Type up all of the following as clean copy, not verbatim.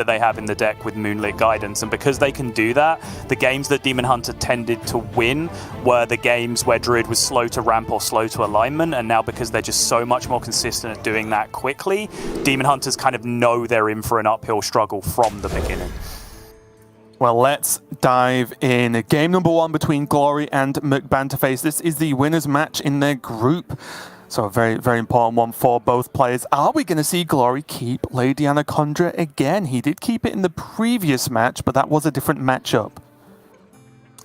that they have in the deck with Moonlit Guidance, and because they can do that, the games that Demon Hunter tended to win were the games where Druid was slow to ramp or slow to alignment, and now because they're just so much more consistent at doing that quickly, Demon Hunters kind of know they're in for an uphill struggle from the beginning. Well, let's dive in. Game number 1 between Glory and McBanterFace. This is the winners match in their group. So a very, very important one for both players. Are we going to see Glory keep Lady Anaconda again? He did keep it in the previous match, but that was a different matchup.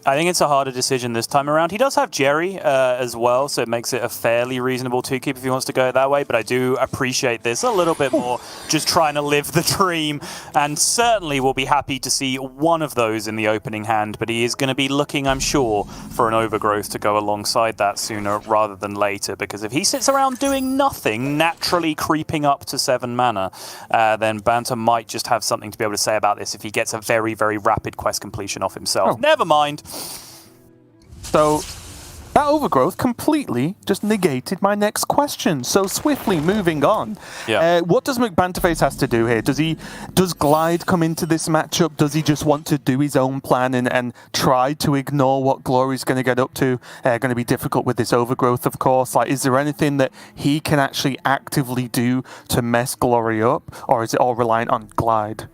I think it's a harder decision this time around. He does have Jerry as well, so it makes it a fairly reasonable 2-keep if he wants to go that way, but I do appreciate this a little bit more, just trying to live the dream, and certainly will be happy to see one of those in the opening hand, but he is going to be looking, I'm sure, for an Overgrowth to go alongside that sooner rather than later, because if he sits around doing nothing, naturally creeping up to 7 mana, then Banter might just have something to be able to say about this if he gets a very, very rapid quest completion off himself. Never mind. So that Overgrowth completely just negated my next question. So swiftly moving on. Yeah. What does McBanterFace has to do here? Does Glide come into this matchup? Does he just want to do his own plan and try to ignore what Glory's going to get up to? Going to be difficult with this Overgrowth, of course. Like, is there anything that he can actually actively do to mess Glory up? Or is it all reliant on Glide?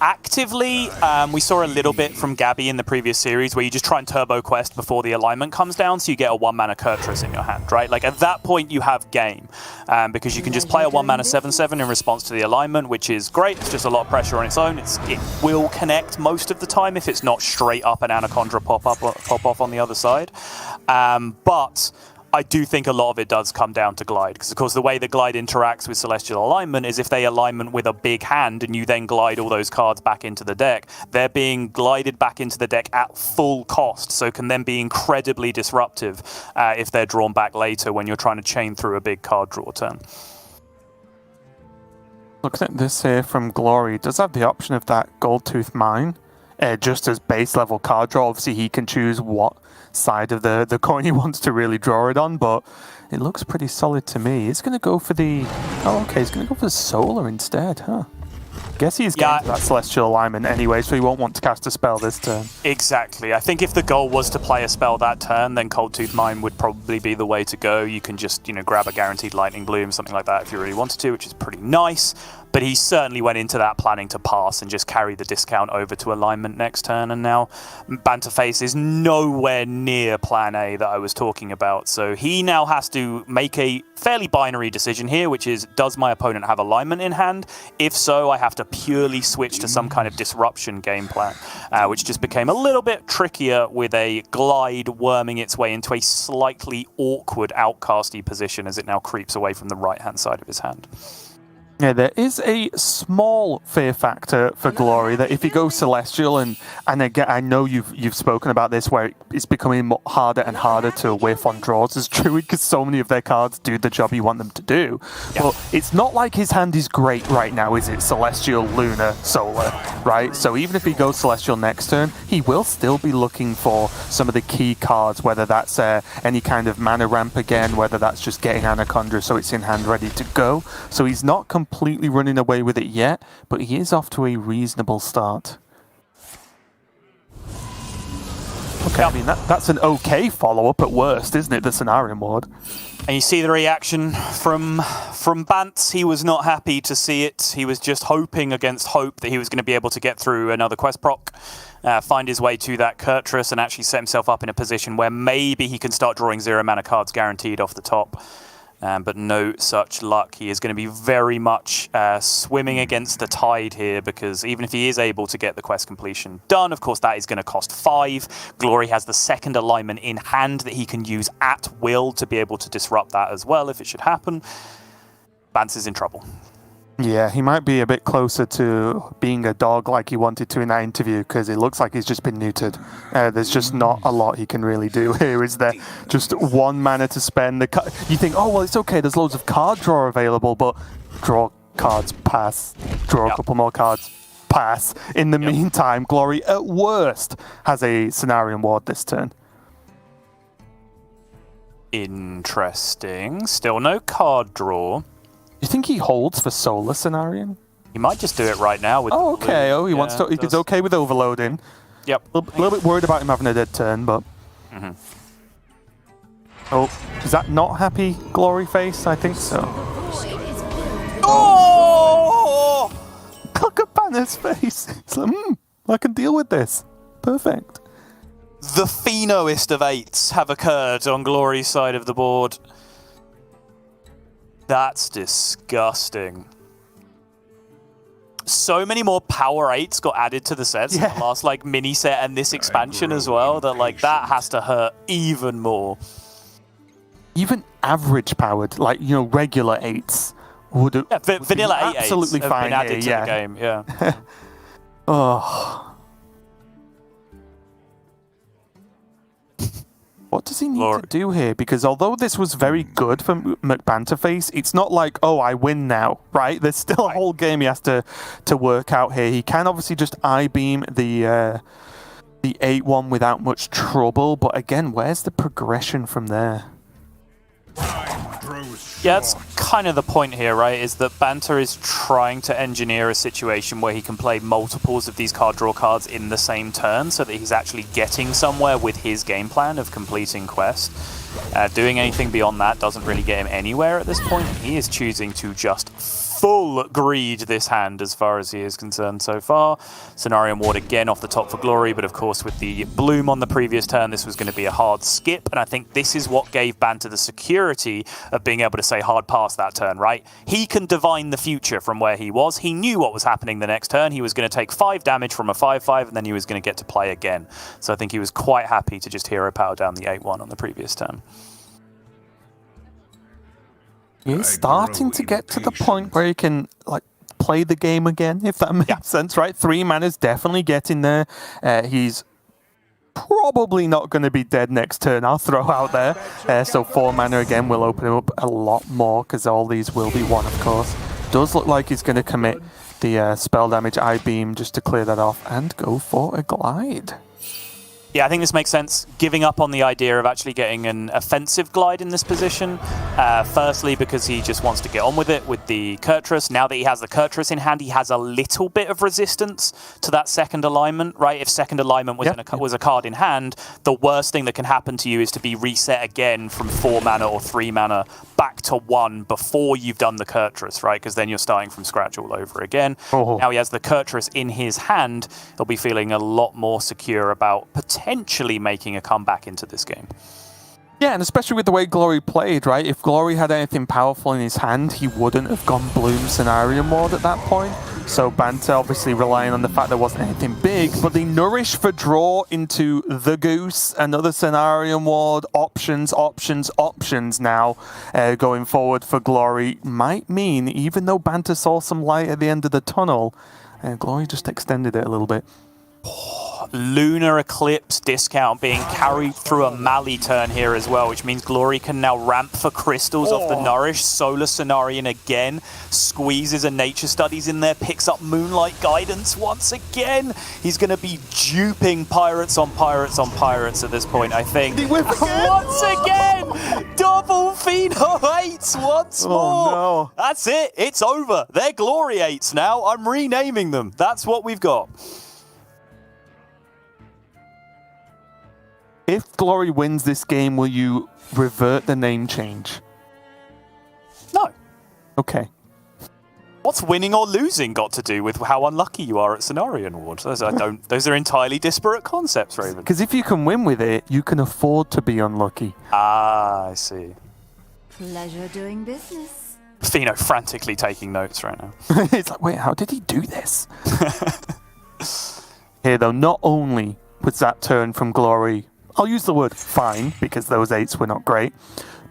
Actively, we saw a little bit from Gabby in the previous series where you just try and turbo quest before the alignment comes down, so you get a 1-mana Kurtrus in your hand, right? Like, at that point, you have game, because you can just play a 1-mana 7/7 in response to the alignment, which is great. It's just a lot of pressure on its own. It will connect most of the time if it's not straight up an Anaconda pop off on the other side. But I do think a lot of it does come down to Glide, because of course the way that Glide interacts with Celestial Alignment is if they alignment with a big hand and you then glide all those cards back into the deck, they're being glided back into the deck at full cost, so can then be incredibly disruptive if they're drawn back later when you're trying to chain through a big card draw turn. Looking at this here from Glory, does have the option of that Goldtooth Mine, just as base level card draw. Obviously he can choose what side of the coin he wants to really draw it on, but it looks pretty solid to me. He's going to go for the... Oh, okay, he's going to go for the Solar instead, huh? Guess he's getting that Celestial Alignment anyway, so he won't want to cast a spell this turn. Exactly. I think if the goal was to play a spell that turn, then Cold Tooth Mine would probably be the way to go. You can just, grab a guaranteed Lightning Bloom, something like that if you really wanted to, which is pretty nice. But he certainly went into that planning to pass and just carry the discount over to alignment next turn, and now McBanterFace is nowhere near plan A that I was talking about. So he now has to make a fairly binary decision here, which is, does my opponent have alignment in hand? If so, I have to purely switch to some kind of disruption game plan, which just became a little bit trickier with a Glide worming its way into a slightly awkward outcasty position as it now creeps away from the right-hand side of his hand. Yeah, there is a small fear factor for Glory that if he goes Celestial, and again, I know you've spoken about this, where it's becoming harder and harder to whiff on draws as Druid, because so many of their cards do the job you want them to do. Yeah. But it's not like his hand is great right now, is it? Celestial, Lunar, Solar, right? So even if he goes Celestial next turn, he will still be looking for some of the key cards, whether that's any kind of mana ramp again, whether that's just getting Anaconda so it's in hand ready to go. So he's not completely running away with it yet, but he is off to a reasonable start. Okay, I mean, that's an okay follow-up at worst, isn't it, the Cenarian Ward? And you see the reaction from Bantz. He was not happy to see it. He was just hoping against hope that he was going to be able to get through another quest proc, find his way to that Kurtrus, and actually set himself up in a position where maybe he can start drawing 0-mana cards guaranteed off the top. But no such luck. He is going to be very much swimming against the tide here, because even if he is able to get the quest completion done, of course that is going to cost 5. Glory has the second alignment in hand that he can use at will to be able to disrupt that as well if it should happen. Bance is in trouble. Yeah, he might be a bit closer to being a dog like he wanted to in that interview, because it looks like he's just been neutered. There's just not a lot he can really do here, is there? Just 1 mana to spend. You think, oh, well, it's okay, there's loads of card draw available, but draw cards, pass. Draw a couple more cards, pass. In the meantime, Glory, at worst, has a Cenarian Ward this turn. Interesting. Still no card draw. Do you think he holds for Solar Cenarian? He might just do it right now. With oh, okay. Oh, he wants to. He's okay with overloading. Yep. A little bit worried about him having a dead turn, but. Oh, is that not happy Glory Face? I think so. Oh! Look at Banner's face. It's like, I can deal with this. Perfect. The phenoist of 8s have occurred on Glory's side of the board. That's disgusting. So many more power 8s got added to the sets in the last like mini set and this expansion as well, that like that has to hurt even more. Even average powered, like, you know, regular 8s would have vanilla 8 absolutely have fine been added here, to the game. Yeah. Oh. What does he need to do here? Because although this was very good for McBanterFace, it's not like, oh, I win now, right? There's still a whole game he has to work out here. He can obviously just I-beam the 8-1 without much trouble, but again, where's the progression from there? Yeah, that's kind of the point here, right? Is that Banter is trying to engineer a situation where he can play multiples of these card draw cards in the same turn so that he's actually getting somewhere with his game plan of completing quest. Doing anything beyond that doesn't really get him anywhere at this point. He is choosing to just full greed this hand as far as he is concerned so far. Cenarion Ward again off the top for Glory, but of course with the Bloom on the previous turn, this was going to be a hard skip, and I think this is what gave Banter the security of being able to say hard pass that turn, right? He can divine the future from where he was. He knew what was happening the next turn. He was going to take 5 damage from a 5-5, and then he was going to get to play again. So I think he was quite happy to just hero power down the 8-1 on the previous turn. He's starting to get to the point where he can like play the game again, if that makes sense, right? 3 mana's definitely getting there. He's probably not going to be dead next turn, I'll throw out there. So 4 mana again will open him up a lot more, because all these will be 1, of course. Does look like he's going to commit the spell damage I-beam just to clear that off and go for a glide. Yeah, I think this makes sense, giving up on the idea of actually getting an offensive glide in this position. Firstly, because he just wants to get on with it with the Kurtrus. Now that he has the Kurtrus in hand, he has a little bit of resistance to that second alignment, right? If second alignment was, was a card in hand, the worst thing that can happen to you is to be reset again from 4 mana or 3 mana back to 1 before you've done the Kurtrus, right? Because then you're starting from scratch all over again. Now he has the Kurtrus in his hand, he'll be feeling a lot more secure about potentially making a comeback into this game. Yeah, and especially with the way Glory played, right? If Glory had anything powerful in his hand, he wouldn't have gone Bloom Cenarion Ward at that point. So Banter obviously relying on the fact there wasn't anything big, but the Nourish for draw into the Goose, another Cenarion Ward, options now going forward for Glory might mean, even though Banter saw some light at the end of the tunnel, Glory just extended it a little bit. Lunar Eclipse discount being carried through a Mali turn here as well, which means Glory can now ramp for crystals off the Nourish. Solar Cenarion again, squeezes a Nature Studies in there, picks up Moonlight Guidance once again. He's going to be duping Pirates on Pirates on Pirates at this point, I think. Once again! Double Pheno 8s once more! No. That's it, it's over. They're Glory 8s now. I'm renaming them. That's what we've got. If Glory wins this game, will you revert the name change? No. Okay. What's winning or losing got to do with how unlucky you are at Cenarion Ward? Those are entirely disparate concepts, Raven. Because if you can win with it, you can afford to be unlucky. Ah, I see. Pleasure doing business. Pheno frantically taking notes right now. It's like, wait, how did he do this? Here, though, not only was that turn from Glory, I'll use the word fine, because those 8s were not great,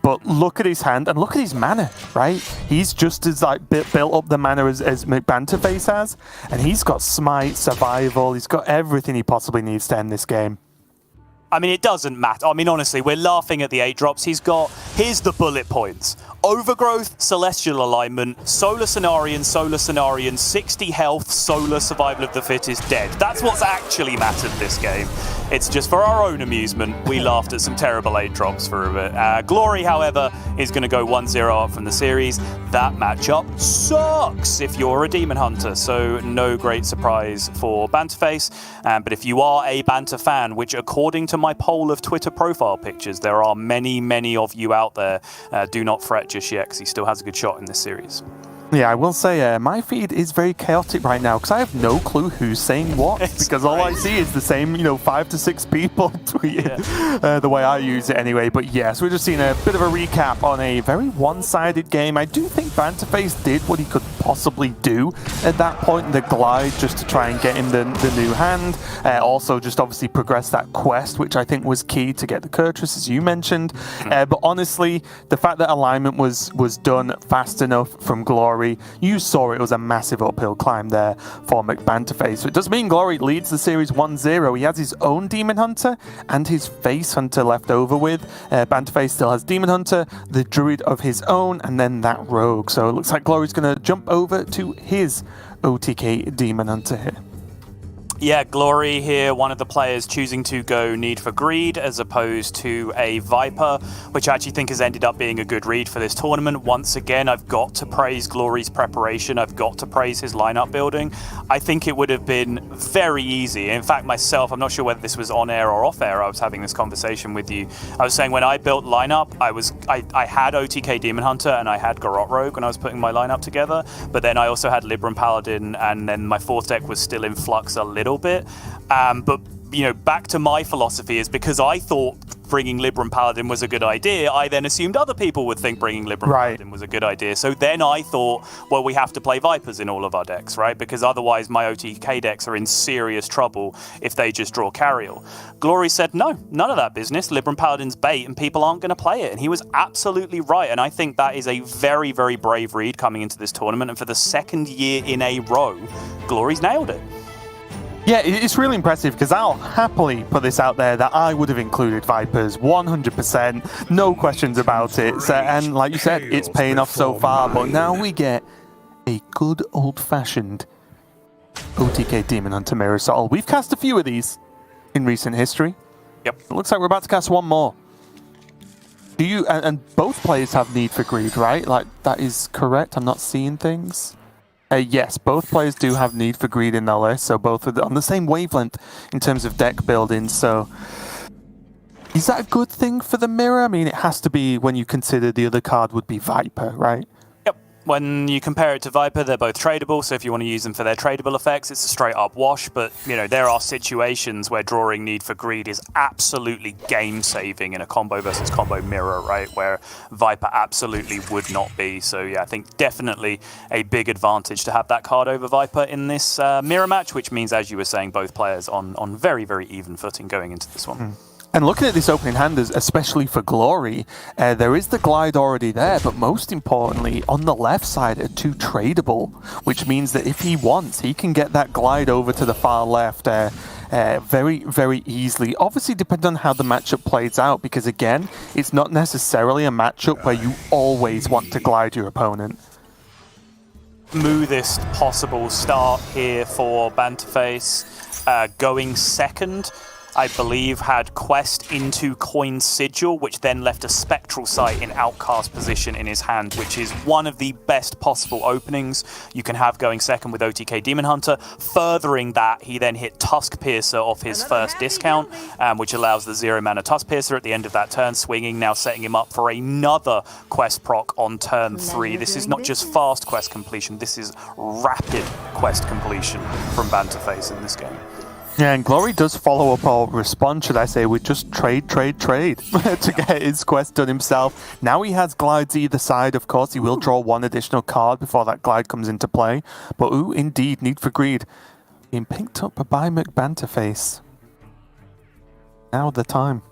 but look at his hand and look at his mana, right? He's just as like built up the mana as McBanterFace has, and he's got Smite, Survival, he's got everything he possibly needs to end this game. I mean, it doesn't matter. I mean, honestly, we're laughing at the 8 drops. Here's the bullet points. Overgrowth, Celestial Alignment, Solar Cenarion, 60 health, Solar Survival of the Fittest, dead. That's what's actually mattered this game. It's just for our own amusement. We laughed at some terrible 8 drops for a bit. Glory, however, is going to go 1-0 up from the series. That matchup sucks if you're a Demon Hunter, so no great surprise for BanterFace. But if you are a Banter fan, which according to my poll of Twitter profile pictures, there are many, many of you out there, do not fret just yet, because he still has a good shot in this series. Yeah, I will say my feed is very chaotic right now because I have no clue who's saying what, because all I see is the same, 5 to 6 people tweeting the way I use it anyway. But yes, we're just seeing a bit of a recap on a very one-sided game. I do think BanterFace did what he could possibly do at that point in the glide, just to try and get him the new hand. Also, just obviously progress that quest, which I think was key to get the Kurtrus, as you mentioned. But honestly, the fact that alignment was done fast enough from Glory, you saw it was a massive uphill climb there for McBanterFace. So it does mean Glory leads the series 1-0. He has his own Demon Hunter and his Face Hunter left over with. BanterFace still has Demon Hunter, the Druid of his own, and then that Rogue. So it looks like Glory's going to jump over to his OTK Demon Hunter here. Yeah, Glory here, one of the players choosing to go Need for Greed as opposed to a Viper, which I actually think has ended up being a good read for this tournament. Once again, I've got to praise Glory's preparation. I've got to praise his lineup building. I think it would have been very easy. In fact, myself, I'm not sure whether this was on air or off air, I was having this conversation with you. I was saying when I built lineup, I had OTK Demon Hunter and I had Garrote Rogue when I was putting my lineup together, but then I also had Libram Paladin, and then my 4th deck was still in flux a little bit. But back to my philosophy is because I thought bringing Libram Paladin was a good idea, I then assumed other people would think bringing Libram Paladin was a good idea. So then I thought, well, we have to play Vipers in all of our decks, right? Because otherwise my OTK decks are in serious trouble if they just draw Carriel. Glory said, no, none of that business. Libram Paladin's bait and people aren't going to play it. And he was absolutely right. And I think that is a very, very brave read coming into this tournament. And for the 2nd year in a row, Glory's nailed it. Yeah, it's really impressive because I'll happily put this out there that I would have included Vipers 100%, no questions about it. So, and like you said, it's paying off so far, but now we get a good old-fashioned OTK Demon Hunter Mirror Soul. We've cast a few of these in recent history. Yep. It looks like we're about to cast one more. Do you, and both players have Need for Greed, right? Like, that is correct? I'm not seeing things. Yes, both players do have Need for Greed in their list, so both are on the same wavelength in terms of deck building. So, is that a good thing for the mirror? I mean, it has to be when you consider the other card would be Viper, right? Yep. When you compare it to Viper, they're both tradable, so if you want to use them for their tradable effects, it's a straight-up wash, but, there are situations where drawing Need for Greed is absolutely game-saving in a combo versus combo mirror, right, where Viper absolutely would not be. So, yeah, I think definitely a big advantage to have that card over Viper in this mirror match, which means, as you were saying, both players on very, very even footing going into this one. And looking at this opening hand, especially for Glory, there is the glide already there, but most importantly, on the left side are 2 tradable, which means that if he wants, he can get that glide over to the far left very, very easily. Obviously, depending on how the matchup plays out, because again, it's not necessarily a matchup where you always want to glide your opponent. Smoothest possible start here for BanterFace, going second. I believe, had Quest into Coin Sigil, which then left a Spectral Sight in Outcast position in his hand, which is one of the best possible openings you can have going second with OTK Demon Hunter. Furthering that, he then hit Tusk Piercer off his first discount, which allows the 0-mana Tusk Piercer at the end of that turn, swinging, now setting him up for another Quest proc on turn 3. This is not just fast Quest completion, this is rapid Quest completion from BanterFace in this game. Yeah, and Glory does follow up, or respond, should I say, with just trade to get his quest done himself. Now he has glides either side, of course. He will draw 1 additional card before that glide comes into play. But indeed, Need for Greed being picked up by McBanterFace. Now the time.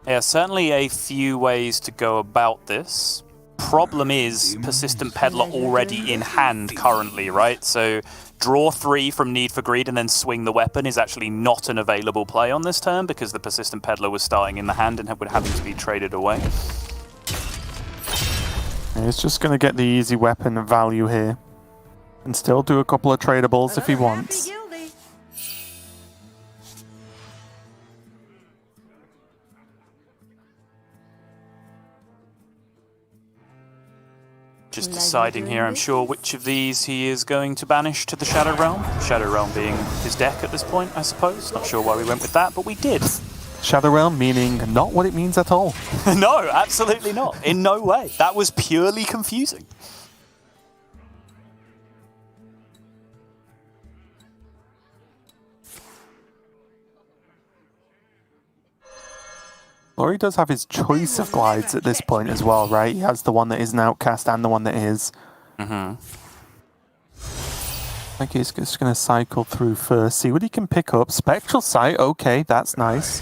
Yeah, certainly a few ways to go about this. Problem is, Persistent Peddler already in hand currently, right? So draw 3 from Need for Greed and then swing the weapon is actually not an available play on this turn because the Persistent Peddler was starting in the hand and would having to be traded away. He's just going to get the easy weapon value here and still do a couple of tradables if he wants. just deciding here, I'm sure, which of these he is going to banish to the Shadow Realm. Shadow Realm being his deck at this point, I suppose. Not sure why we went with that, but we did. Shadow Realm meaning not what it means at all. No, absolutely not. In no way. That was purely confusing. Glory does have his choice of glides at this point as well, right? He has the one that is an outcast and the one that is. I think he's just going to cycle through first, see what he can pick up. Spectral Sight, okay, that's nice.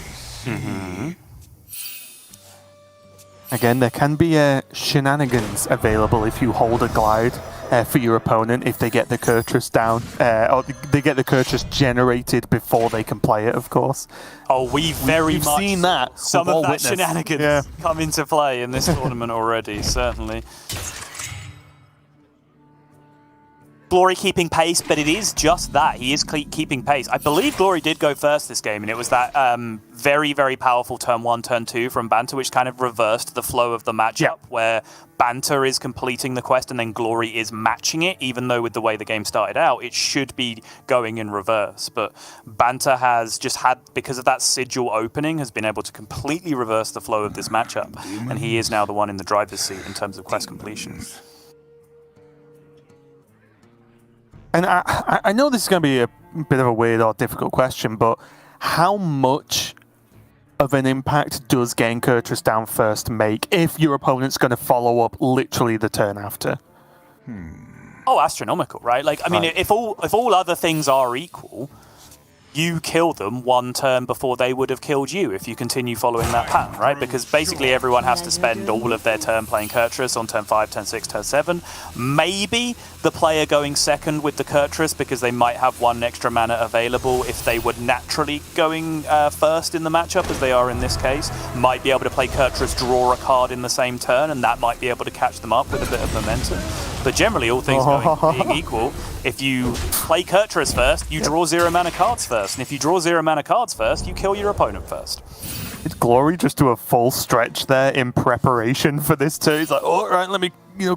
Again, there can be shenanigans available if you hold a glide for your opponent if they get the Kurtrus down, or they get the Kurtrus generated before they can play it, of course. Oh, we've much seen that. Some of that witnessed. shenanigans come into play in this tournament already, certainly. Glory keeping pace, but it is just that. He is keeping pace. I believe Glory did go first this game, and it was that very, very powerful turn 1, turn 2 from Banter, which kind of reversed the flow of the matchup, where Banter is completing the quest and then Glory is matching it, even though with the way the game started out, it should be going in reverse. But Banter has just had, because of that sigil opening, has been able to completely reverse the flow of this matchup, and he is now the one in the driver's seat in terms of quest completion. And I know this is going to be a bit of a weird or difficult question, but how much of an impact does getting Kurtrus down first make if your opponent's going to follow up literally the turn after? Oh, astronomical, right? Like, I mean, if all other things are equal, you kill them one turn before they would have killed you if you continue following that pattern, right? Because basically everyone has to spend all of their turn playing Kurtrus on turn 5, turn 6, turn 7. Maybe the player going second with the Kurtrus because they might have one extra mana available if they were naturally going first in the matchup, as they are in this case, might be able to play Kurtrus, draw a card in the same turn, and that might be able to catch them up with a bit of momentum. But generally, all things being equal, if you play Kurtrus first, you draw 0 mana cards first. And if you draw 0 mana cards first, you kill your opponent first. Did Glory just do a full stretch there in preparation for this turn? He's like, all right, let me,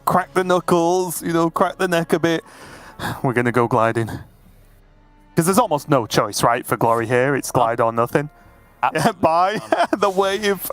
crack the knuckles, crack the neck a bit. We're going to go gliding. Because there's almost no choice, right, for Glory here. It's glide or nothing. Bye. The wave.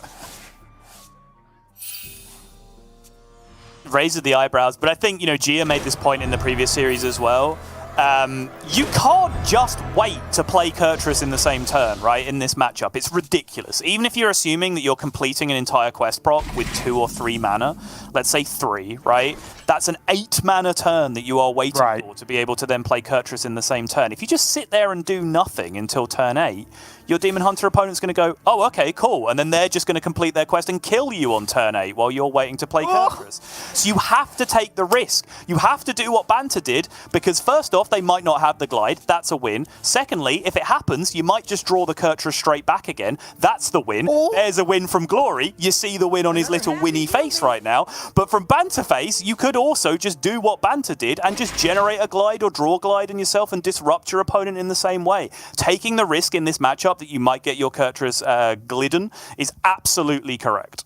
Raised the eyebrows, but I think, Gia made this point in the previous series as well. You can't just wait to play Kurtrus in the same turn, right, in this matchup. It's ridiculous. Even if you're assuming that you're completing an entire quest proc with 2 or 3 mana, let's say 3, right? That's an 8 mana turn that you are waiting for to be able to then play Kurtrus in the same turn. If you just sit there and do nothing until turn 8, your Demon Hunter opponent's going to go, oh, okay, cool. And then they're just going to complete their quest and kill you on turn 8 while you're waiting to play Kurtrus. So you have to take the risk. You have to do what Banter did, because first off, they might not have the glide. That's a win. Secondly, if it happens, you might just draw the Kurtrus straight back again. That's the win. There's a win from Glory. You see the win on his little winny face right now. But from BanterFace, you could also just do what Banter did and just generate a glide or draw glide in yourself and disrupt your opponent in the same way. Taking the risk in this matchup that you might get your Kurtrus glidden is absolutely correct.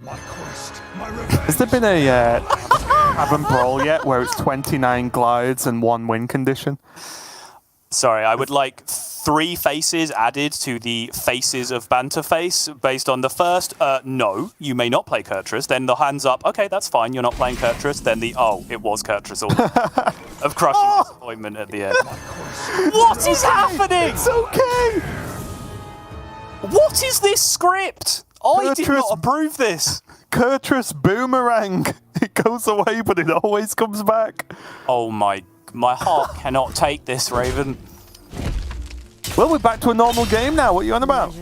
Has there been a Haven Brawl yet where it's 29 glides and 1 win condition? Sorry, I would like 3 faces added to the faces of BanterFace based on the first, no, you may not play Kurtrus. Then the hands up, okay, that's fine, you're not playing Kurtrus. Then the, oh, it was Kurtrus. Of crushing disappointment at the end. What is happening? It's okay! What is this script? I did not approve this. Kurtrus boomerang. It goes away, but it always comes back. Oh my heart cannot take this, Raven. Well, we're back to a normal game now. What are you on about?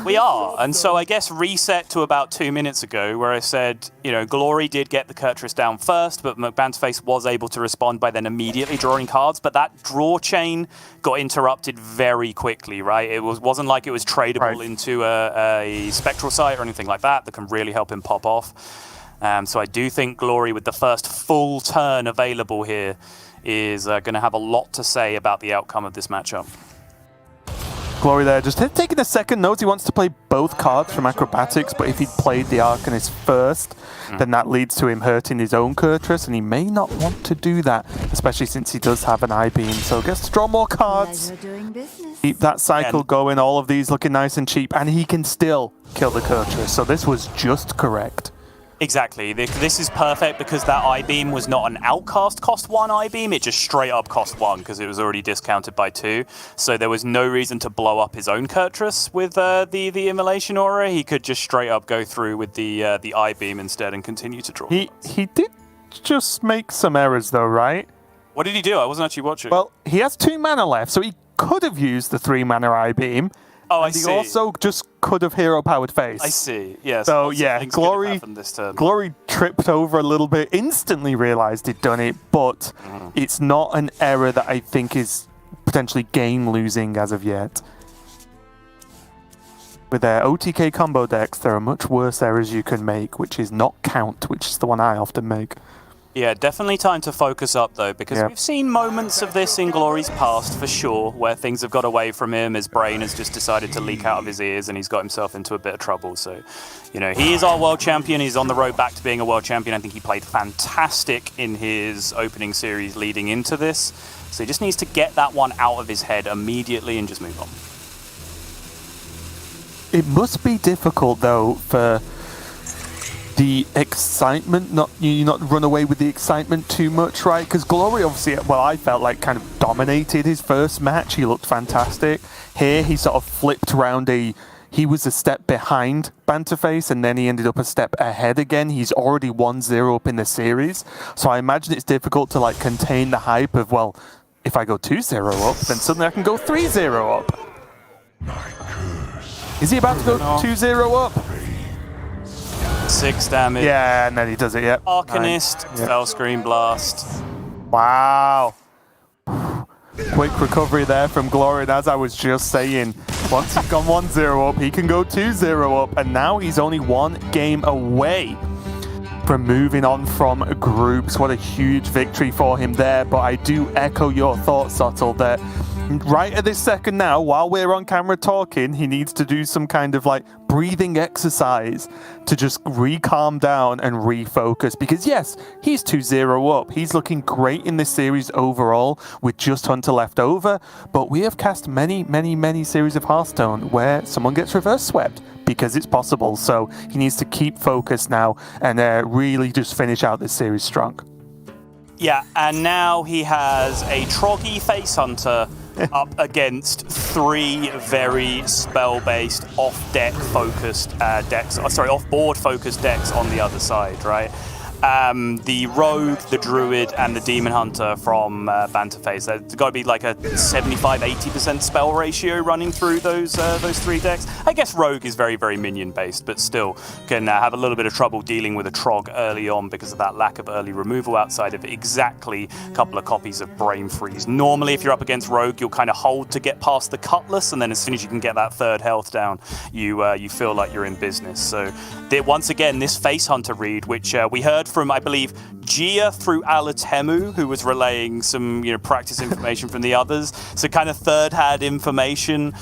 We are, and so I guess reset to about 2 minutes ago, where I said, Glory did get the Kurtrus down first, but McBanterFace was able to respond by then immediately drawing cards, but that draw chain got interrupted very quickly, right? It wasn't like it was tradable into a Spectral Sight or anything like that can really help him pop off. So I do think Glory, with the first full turn available here, is going to have a lot to say about the outcome of this matchup. Glory there, just taking a second note. He wants to play both cards from Acrobatics, but if he'd played the Arcanist first, then that leads to him hurting his own Kurtrus, and he may not want to do that, especially since he does have an I-Beam. So gets to draw more cards, Doing business. keep that cycle going, all of these looking nice and cheap, and he can still kill the Kurtrus. So this was just correct. Exactly. This is perfect because that I-Beam was not an outcast cost 1 I-Beam, it just straight up cost 1 because it was already discounted by 2. So there was no reason to blow up his own Kurtrus with the Immolation Aura. He could just straight up go through with the I-Beam instead and continue to draw. He did just make some errors though, right? What did he do? I wasn't actually watching. Well, he has 2 mana left, so he could have used the 3 mana I-Beam. Oh, I and he see. also just could have hero-powered face. I see, yes. So, yeah, Glory tripped over a little bit, instantly realized he'd done it, but it's not an error that I think is potentially game-losing as of yet. With their OTK combo decks, there are much worse errors you can make, which is not count, which is the one I often make. Yeah, definitely time to focus up, though, because we've seen moments of this in Glory's past, for sure, where things have got away from him, his brain has just decided to leak out of his ears, and he's got himself into a bit of trouble. So, you know, he is our world champion, he's on the road back to being a world champion. I think he played fantastic in his opening series leading into this, so he just needs to get that one out of his head immediately and just move on. It must be difficult, though, for the excitement, not run away with the excitement too much, right? Because Glory obviously, well, I felt like kind of dominated his first match. He looked fantastic. Here, he sort of flipped around he was a step behind McBanterFace, and then he ended up a step ahead again. He's already 1-0 up in the series. So I imagine it's difficult to like contain the hype of, well, if I go 2-0 up, then suddenly I can go 3-0 up. Is he about to go 2-0 up? 6 damage. Yeah, and then he does it, yep. Arcanist, Fell Screen Blast. Wow. Quick recovery there from Glory, and as I was just saying, once he's gone 1-0 up, he can go 2-0 up, and now he's only 1 game away from moving on from groups. What a huge victory for him there, but I do echo your thoughts, Sottle, that right at this second now, while we're on camera talking, he needs to do some kind of like breathing exercise to just calm down and refocus, because yes, he's 2-0 up. He's looking great in this series overall with just Hunter left over, but we have cast many series of Hearthstone where someone gets reverse swept because it's possible. So he needs to keep focused now and really just finish out this series strong. Yeah, and now he has a Troggy Face Hunter up against 3 very spell-based, off-deck focused decks. Off-board focused decks on the other side, right? The Rogue, the Druid, and the Demon Hunter from McBanterFace. There's got to be like a 75-80% spell ratio running through those 3 decks. I guess Rogue is very minion-based, but still can have a little bit of trouble dealing with a Trog early on because of that lack of early removal outside of exactly a couple of copies of Brain Freeze. Normally, if you're up against Rogue, you'll kind of hold to get past the Cutlass, and then as soon as you can get that 3rd health down, you feel like you're in business. So once again, this Face Hunter read, which we heard from, I believe, Gia through Alatemu, who was relaying some practice information from the others. So kind of third-hand information.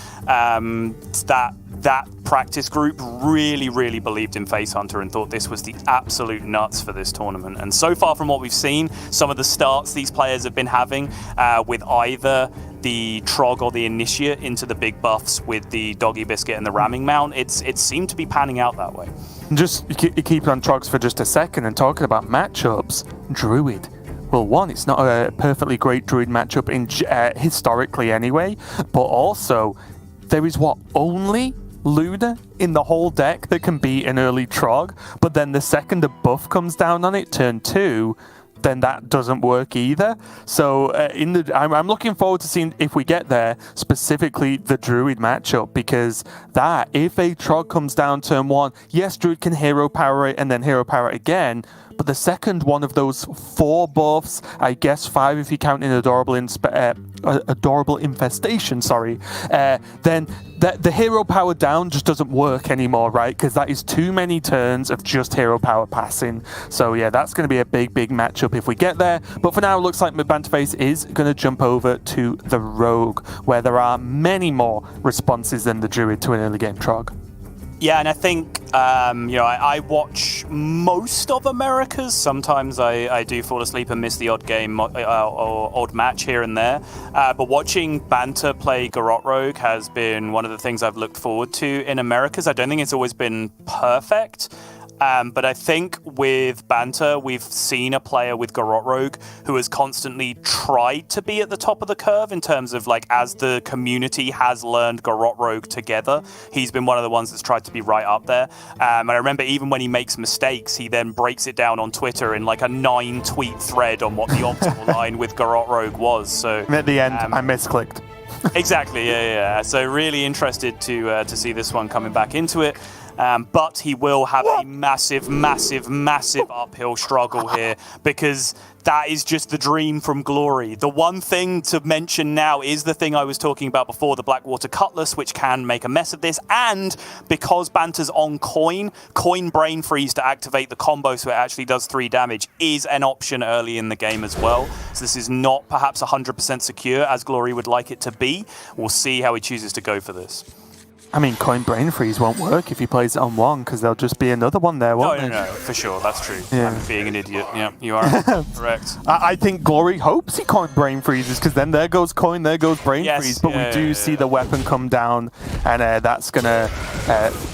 That practice group really believed in Face Hunter and thought this was the absolute nuts for this tournament. And so far from what we've seen, some of the starts these players have been having with either the Trog or the Initiate into the big buffs with the Doggy Biscuit and the Ramming Mount, it seemed to be panning out that way. Just keep on Trogs for just a second and talking about matchups. Druid. Well, one, it's not a perfectly great Druid matchup historically anyway, but also there is only Luna in the whole deck that can beat an early Trog, but then the second a buff comes down on it, turn 2, then that doesn't work either. So I'm looking forward to seeing if we get there, specifically the Druid matchup, because if a Trog comes down turn 1, yes, Druid can hero power it and then hero power it again, but the second one of those 4 buffs, I guess 5 if you count in Adorable Infestation, then the hero power down just doesn't work anymore, right? Because that is too many turns of just hero power passing. So yeah, that's going to be a big matchup if we get there. But for now, it looks like McBanterFace is going to jump over to the Rogue, where there are many more responses than the Druid to an early game Trog. Yeah, and I think, I watch most of Americas. Sometimes I do fall asleep and miss the odd game or odd match here and there. But watching Banter play Garrote Rogue has been one of the things I've looked forward to in Americas. I don't think it's always been perfect. But I think with Banter, we've seen a player with Garrote Rogue who has constantly tried to be at the top of the curve in terms of, like, as the community has learned Garrote Rogue together, he's been one of the ones that's tried to be right up there. And I remember even when he makes mistakes, he then breaks it down on Twitter in like a 9-tweet thread on what the optimal line with Garrote Rogue was. So and at the end, I misclicked. Exactly, yeah. So really interested to see this one coming back into it. But he will have a massive uphill struggle here, because that is just the dream from Glory. The one thing to mention now is the thing I was talking about before, the Blackwater Cutlass, which can make a mess of this. And because Banter's on Coin Brain Freeze to activate the combo so it actually does 3 damage is an option early in the game as well. So this is not perhaps 100% secure as Glory would like it to be. We'll see how he chooses to go for this. I mean, Coin Brain Freeze won't work if he plays it on 1, because there'll just be another one there, won't there? No, for sure, that's true. Yeah. I'm being an idiot. Yeah, you are correct. I think Glory hopes he Coin Brain Freezes, because then there goes Coin, there goes Brain Freeze. But we do see the weapon come down, and that's going to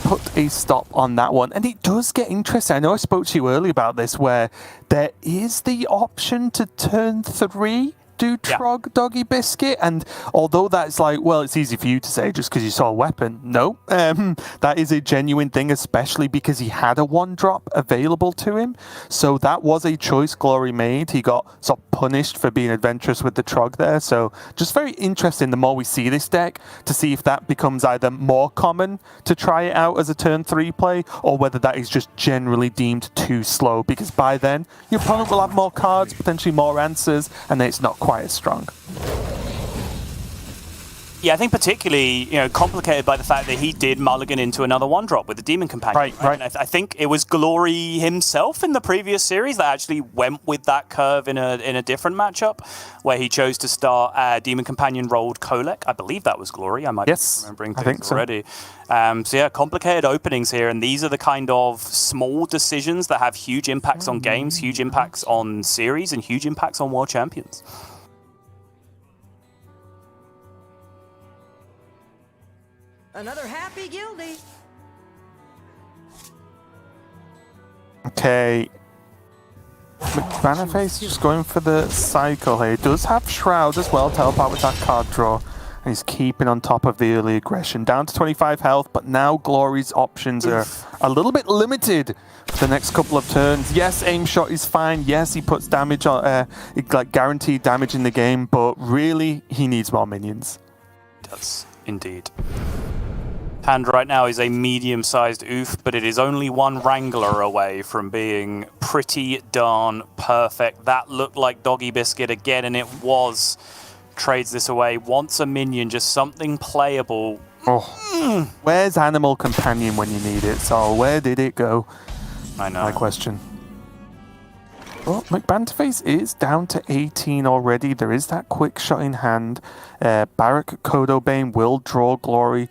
put a stop on that one. And it does get interesting. I know I spoke to you earlier about this, where there is the option to turn 3 do Trog Doggy Biscuit, and although that's like, well, it's easy for you to say just because you saw a weapon. No, that is a genuine thing, especially because he had a 1-drop available to him. So that was a choice Glory made. He got sort of punished for being adventurous with the Trog there. So just very interesting, the more we see this deck, to see if that becomes either more common to try it out as a turn 3 play, or whether that is just generally deemed too slow, because by then your opponent will have more cards, potentially more answers, and then it's not quite as strong. Yeah, I think particularly, complicated by the fact that he did mulligan into another 1-drop with the Demon Companion. Right. I think it was Glory himself in the previous series that actually went with that curve in a different matchup, where he chose to start Demon Companion rolled Kolek. I believe that was Glory. I might be remembering things already. So yeah, complicated openings here, and these are the kind of small decisions that have huge impacts on games, huge impacts on series, and huge impacts on World Champions. Another happy guildie. Okay. McBanterFace just going for the cycle here. He does have Shroud as well to help out with that card draw. And he's keeping on top of the early aggression. Down to 25 health, but now Glory's options are a little bit limited for the next couple of turns. Yes, aim shot is fine. Yes, he puts damage on, like guaranteed damage in the game, but really, he needs more minions. He does, indeed. Hand right now is a medium-sized oof, but it is only 1 Wrangler away from being pretty darn perfect. That looked like Doggy Biscuit again, and it was. Trades this away, wants a minion, just something playable. Where's Animal Companion when you need it? So where did it go? I know. My question. Well, McBanterFace is down to 18 already. There is that quick shot in hand. Barak Kodobane will draw Glory.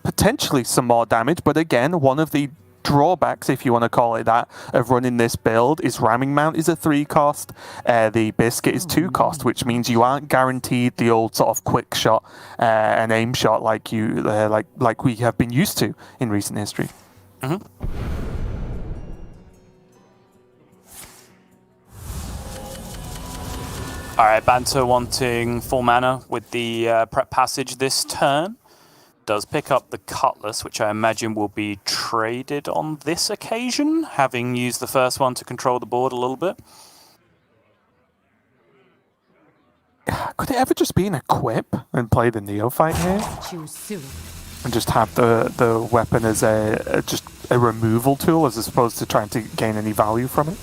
Potentially some more damage, but again, one of the drawbacks, if you want to call it that, of running this build is Ramming Mount is a 3 cost. The Biscuit is 2 cost, which means you aren't guaranteed the old sort of quick shot and aim shot like you like we have been used to in recent history. Alright, Banter wanting full mana with the prep passage this turn. Does pick up the Cutlass, which I imagine will be traded on this occasion, having used the first one to control the board a little bit. Could it ever just be an equip and play the Neophyte here? Choose soon. And just have the weapon as a just a removal tool as opposed to trying to gain any value from it.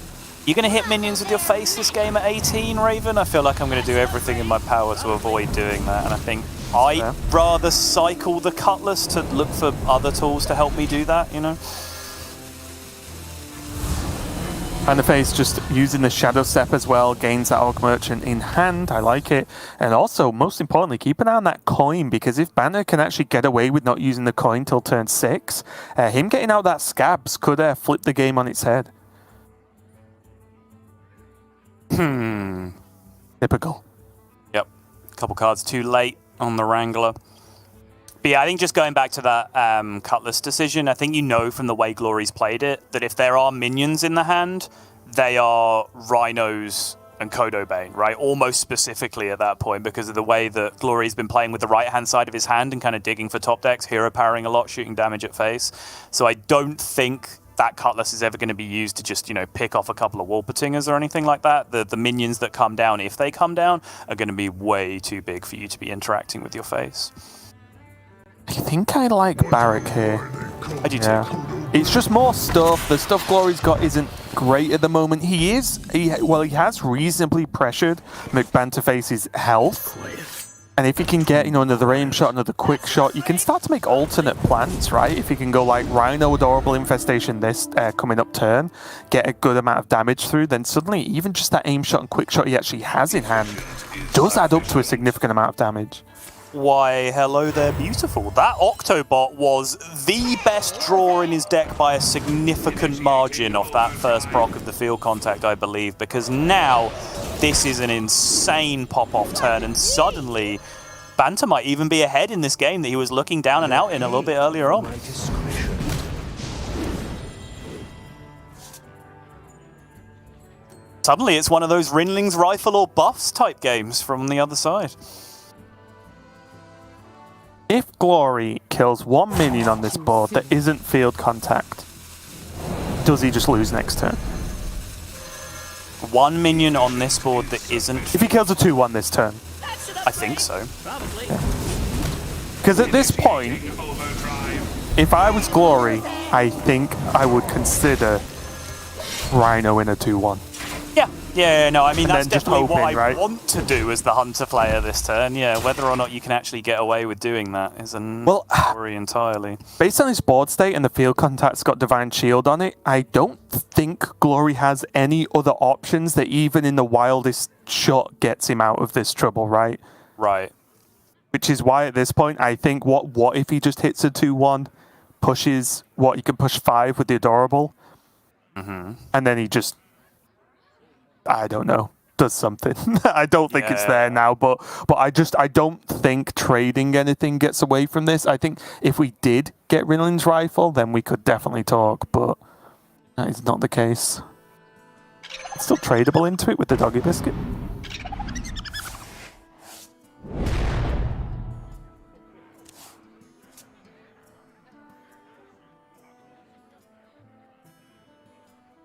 You're going to hit minions with your face this game at 18, Raven? I feel like I'm going to do everything in my power to avoid doing that, and I think I'd rather cycle the Cutlass to look for other tools to help me do that, you know? McBanterFace just using the Shadow Step as well, gains that Orc Merchant in hand, I like it. And also, most importantly, keep an eye on that coin, because if Banner can actually get away with not using the coin till turn 6, him getting out that Scabs could flip the game on its head. Typical. Yep. A couple cards too late on the Wrangler. But yeah, I think just going back to that Cutlass decision, I think you know from the way Glory's played it that if there are minions in the hand, they are Rhinos and Kodo Bane, right? Almost specifically at that point because of the way that Glory's been playing with the right-hand side of his hand and kind of digging for top decks, hero powering a lot, shooting damage at face. So I don't think that Cutlass is ever going to be used to just, you know, pick off a couple of Warpatingers or anything like that. The minions that come down, if they come down, are going to be way too big for you to be interacting with your face. I think I like Barrack here. I do too. It's just more stuff. The stuff Glory's got isn't great at the moment. He has reasonably pressured McBanterFace's health. And if he can get, you know, another aim shot, another quick shot, you can start to make alternate plans, right? If you can go like Rhino Adorable Infestation this coming up turn, get a good amount of damage through, then suddenly even just that aim shot and quick shot he actually has in hand does add up to a significant amount of damage. Why, hello there, beautiful. That Octobot was the best draw in his deck by a significant margin off that first proc of the field contact, I believe, because now this is an insane pop-off turn, and suddenly Banter might even be ahead in this game that he was looking down and out in a little bit earlier on. Suddenly it's one of those Rinling's Rifle or Buffs type games from the other side. If Glory kills one minion on this board that isn't field contact, does he just lose next turn? One minion on this board that isn't... If he kills a 2-1 this turn. I think so. Because at this point, if I was Glory, I think I would consider Rhino in a 2-1. Yeah, no, I mean, that's definitely what I right? want to do as the Hunter player this turn. Yeah, whether or not you can actually get away with doing that is another story entirely. Based on his board state and the field contact's got Divine Shield on it, I don't think Glory has any other options that even in the wildest shot gets him out of this trouble, right? Right. Which is why at this point, I think what if he just hits a 2-1, pushes, he can push 5 with the Adorable, and then he just... I don't know, does something. I don't think it's there now, but I don't think trading anything gets away from this. I think if we did get Rinling's Rifle, then we could definitely talk, but that is not the case. It's still tradable into it with the Doggy Biscuit.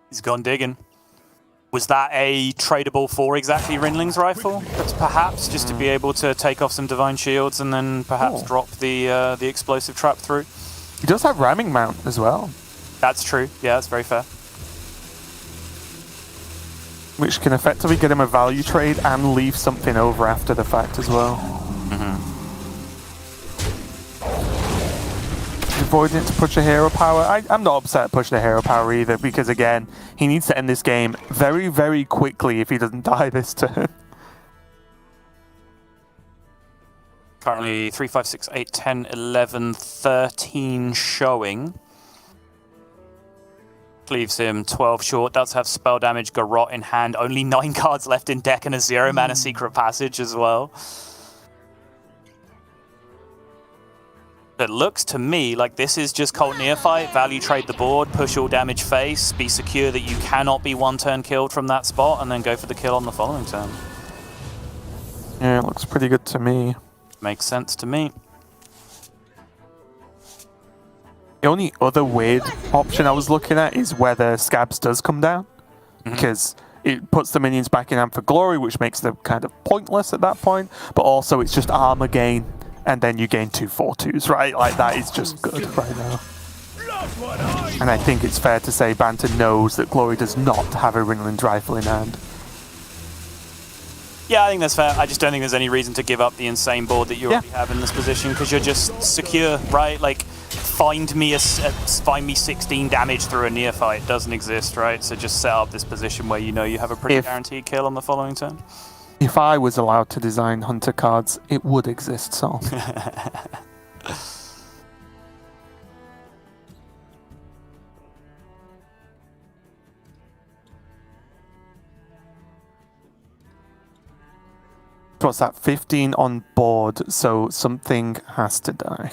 He's gone digging. Was that a tradable for exactly Rinling's Rifle? That's perhaps just to be able to take off some Divine Shields and then perhaps drop the explosive trap through. He does have Ramming Mount as well. That's true. Yeah, that's very fair. Which can effectively get him a value trade and leave something over after the fact as well. Avoiding it to push a hero power. I'm not upset at pushing a hero power either, because again, he needs to end this game very, very quickly if he doesn't die this turn. Currently 3, 5, 6, 8, 10, 11, 13 showing. Leaves him 12 short, does have spell damage, Garrote in hand, only 9 cards left in deck and a 0 mana secret passage as well. It looks to me like this is just Cult Neophyte, value trade the board, push all damage face, be secure that you cannot be one turn killed from that spot, and then go for the kill on the following turn. Yeah, it looks pretty good to me. Makes sense to me. The only other weird option I was looking at is whether Scabs does come down, because it puts the minions back in hand for Glory, which makes them kind of pointless at that point, but also it's just armor gain, and then you gain 2 4-2s, right? Like, that is just good right now. And I think it's fair to say Banter knows that Glory does not have a Ringland rifle in hand. Yeah, I think that's fair. I just don't think there's any reason to give up the insane board that you already have in this position, because you're just secure, right? Like, find me 16 damage through a neophyte doesn't exist, right? So just set up this position where you know you have a pretty guaranteed kill on the following turn. If I was allowed to design Hunter cards, it would exist, so. What's that? 15 on board, so something has to die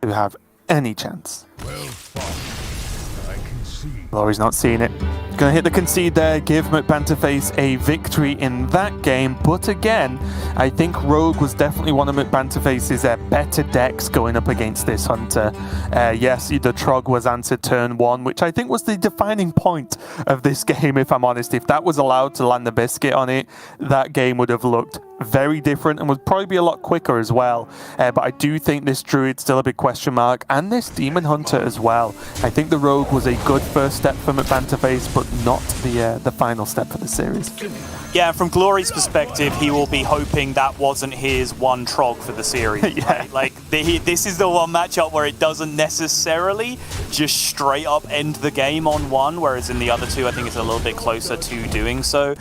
to have any chance. Well fought. I can see. Glory's not seeing it. Gonna hit the concede there, give McBanterFace a victory in that game, but again, I think Rogue was definitely one of McBanterFace's better decks going up against this Hunter. Yes, the Trog was answered turn 1, which I think was the defining point of this game, if I'm honest. If that was allowed to land the biscuit on it, that game would have looked very different and would probably be a lot quicker as well. But I do think this Druid's still a big question mark, and this Demon Hunter as well. I think the Rogue was a good first step for McBanterFace, but not the final step for the series. Yeah, from Glory's perspective, he will be hoping that wasn't his one Trog for the series. Yeah. Right? Like, this is the one matchup where it doesn't necessarily just straight up end the game on one, whereas in the other two, I think it's a little bit closer to doing so.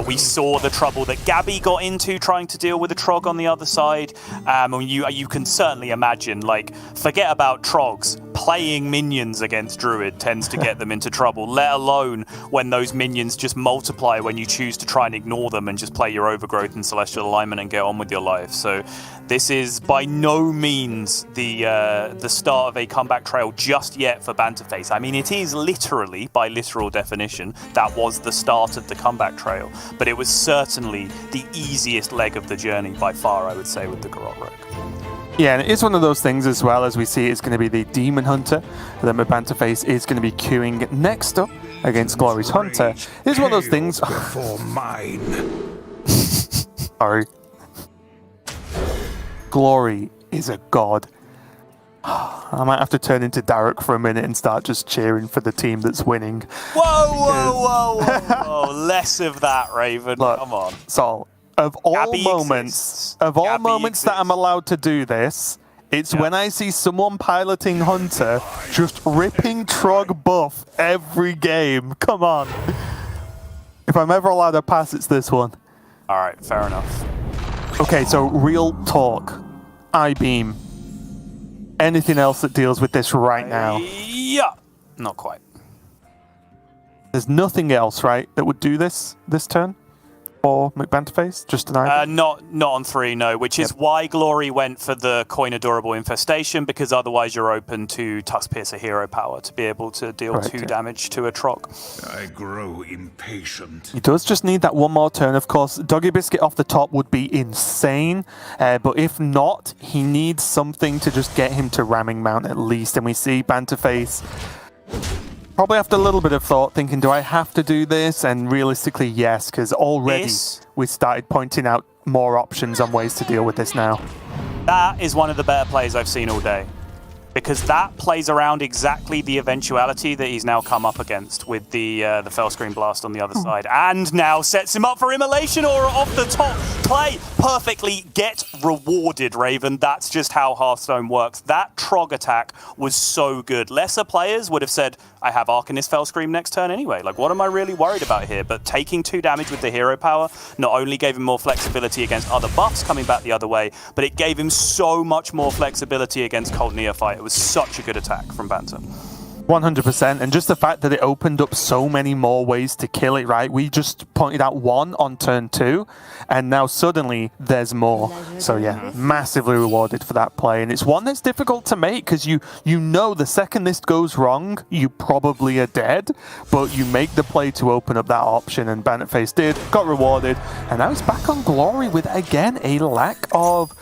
We saw the trouble that Gabby got into trying to deal with a Trog on the other side. And you can certainly imagine, like, forget about Trogs. Playing minions against Druid tends to get them into trouble, let alone when those minions just multiply when you choose to try and ignore them and just play your Overgrowth and Celestial Alignment and get on with your life. So this is by no means the start of a comeback trail just yet for Banterface. I mean, it is literally, by literal definition, that was the start of the comeback trail, but it was certainly the easiest leg of the journey by far, I would say, with the Garrote Rogue. Yeah, and it's one of those things as well, as we see it's going to be the Demon Hunter that McBanterFace is going to be queuing next up against Glory's Hunter. It's one of those things. Before mine. Sorry. Glory is a god. I might have to turn into Derek for a minute and start just cheering for the team that's winning. Whoa. Less of that, Raven. Look, come on. Sol, of all Gabby moments, exists. Gabby moments that I'm exists. allowed to do this, it's when I see someone piloting Hunter just ripping Trog buff every game. Come on. If I'm ever allowed to pass, it's this one. All right, fair enough. Okay, so real talk. I-beam. Anything else that deals with this right now? Yeah, not quite. There's nothing else, right, that would do this turn? For McBanterFace? Just an idea? Not on 3, no, which is why Glory went for the Coin Adorable Infestation, because otherwise you're open to Tusk Piercer hero power to be able to deal 2 damage to a Trog. I grow impatient. He does just need that one more turn, of course. Doggy Biscuit off the top would be insane, but if not, he needs something to just get him to Ramming Mount at least, and we see Banterface probably after a little bit of thought, thinking, do I have to do this? And realistically, yes, because already we started pointing out more options on ways to deal with this now. That is one of the better plays I've seen all day, because that plays around exactly the eventuality that he's now come up against with the Fellscreen Blast on the other side, and now sets him up for Immolation Aura off the top. Play perfectly, get rewarded, Raven. That's just how Hearthstone works. That Trog attack was so good. Lesser players would have said, I have Arcanist Fellscream next turn anyway. Like, what am I really worried about here? But taking 2 damage with the hero power not only gave him more flexibility against other buffs coming back the other way, but it gave him so much more flexibility against Cold Neophyte. It was such a good attack from Banter. 100%, and just the fact that it opened up so many more ways to kill it, right? We just pointed out 1 on turn 2, and now suddenly there's more. So yeah, massively rewarded for that play, and it's one that's difficult to make, because you know the second this goes wrong, you probably are dead, but you make the play to open up that option, and Banterface did, got rewarded, and now he's back on Glory with, again, a lack of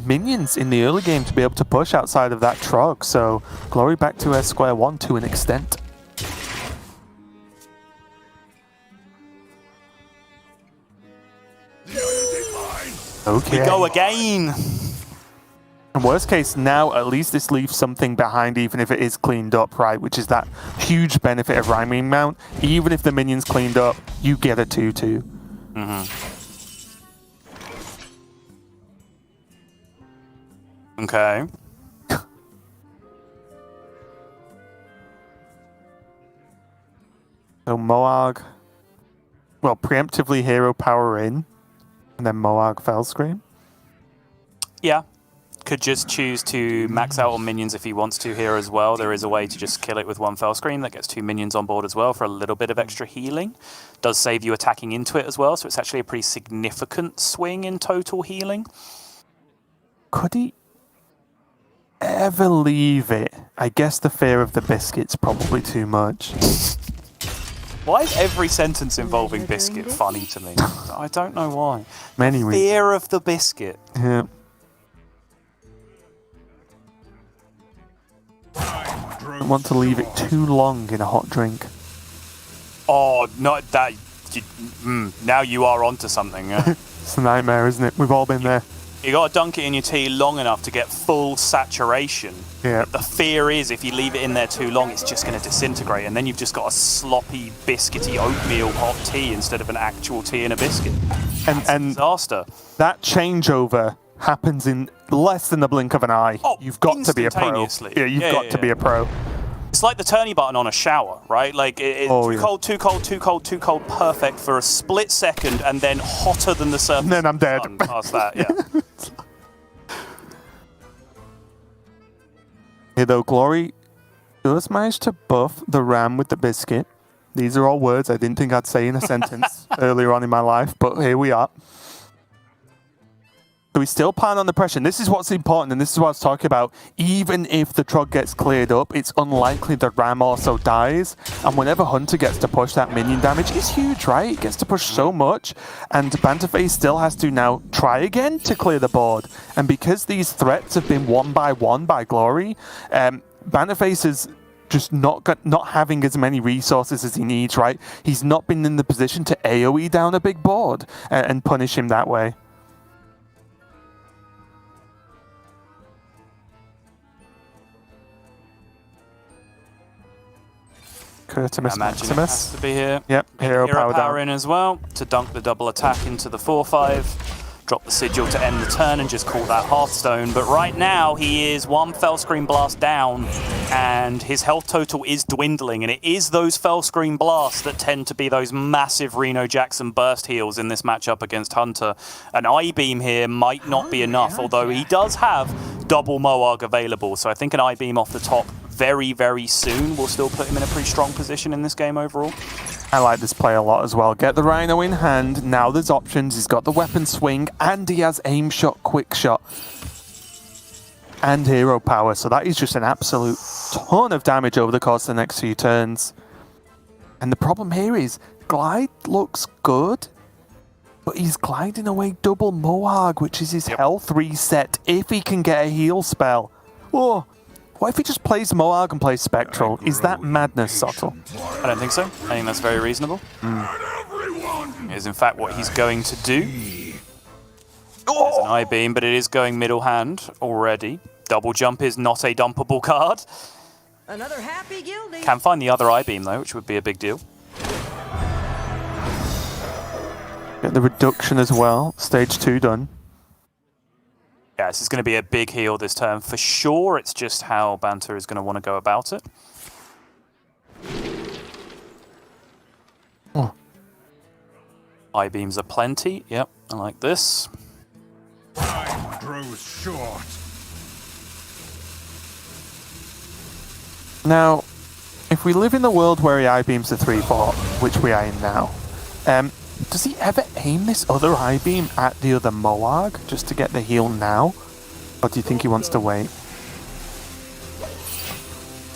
minions in the early game to be able to push outside of that Trog. So Glory back to square one to an extent. Okay. We go again. And worst case, now at least this leaves something behind, even if it is cleaned up, right? Which is that huge benefit of Rhyming Mount. Even if the minion's cleaned up, you get a 2-2. Okay. So Moarg, well, preemptively hero power in, and then Moarg fell scream. Yeah. Could just choose to max out on minions if he wants to here as well. There is a way to just kill it with one fell scream. That gets 2 minions on board as well for a little bit of extra healing. Does save you attacking into it as well, so it's actually a pretty significant swing in total healing. Could he ever leave it? I guess the fear of the biscuit's probably too much. Why is every sentence involving biscuit funny to me? I don't know why. Many reasons. Fear of the biscuit. Yeah. I don't want to leave it too long in a hot drink. Oh, not that. Now you are onto something. It's a nightmare, isn't it? We've all been there. You got to dunk it in your tea long enough to get full saturation. Yeah. The fear is if you leave it in there too long, it's just going to disintegrate, and then you've just got a sloppy, biscuity oatmeal hot tea instead of an actual tea and a biscuit. That's a disaster. That changeover happens in less than the blink of an eye. Oh, you've got to be a pro. instantaneously. Yeah, you've got to be a pro. It's like the turny button on a shower, right? Like, too cold, too cold, too cold, too cold, perfect for a split second, and then hotter than the surface. And then I'm dead. Past that, yeah. Here, though, Glory does manage to buff the ram with the biscuit. These are all words I didn't think I'd say in a sentence earlier on in my life, but here we are. So we still plan on the pressure. And this is what's important, and this is what I was talking about. Even if the Trog gets cleared up, it's unlikely the Ram also dies. And whenever Hunter gets to push that minion damage, it's huge, right? It gets to push so much. And McBanterFace still has to now try again to clear the board. And because these threats have been one by Glory, McBanterFace is just not having as many resources as he needs, right? He's not been in the position to AoE down a big board and punish him that way. Curtimus Maximus has to be here. Yep, hero power down. in as well to dunk the double attack into the 4/5. Drop the sigil to end the turn and just call that Hearthstone. But right now he is one Fell Scream Blast down and his health total is dwindling, and it is those Fell Scream Blasts that tend to be those massive Reno Jackson burst heals in this matchup against Hunter. An I-Beam here might not be enough, although he does have double Moarg available, so I think an I-Beam off the top very, very soon will still put him in a pretty strong position in this game overall. I like this play a lot as well. Get the Rhino in hand. Now there's options. He's got the weapon swing and he has aim shot, quick shot, and hero power. So that is just an absolute ton of damage over the course of the next few turns. And the problem here is Glide looks good, but he's gliding away double Moarg, which is his health reset if he can get a heal spell. Oh, what if he just plays Moarg and plays Spectral? Is that madness, Subtle? I don't think so. I think that's very reasonable. Is in fact what he's going to do. There's an I-Beam, but it is going middle hand already. Double jump is not a dumpable card. Another happy guildie. Can find the other I-Beam though, which would be a big deal. Get the reduction as well. Stage 2 done. Yeah, this is going to be a big heal this turn for sure. It's just how Banter is going to want to go about it. Oh. I-beams are plenty. Yep, I like this. Time grows short. Now, if we live in the world where he I-beams the 3/4, which we are in now, does he ever aim this other I-beam at the other Moarg just to get the heal now? Or do you think he wants to wait?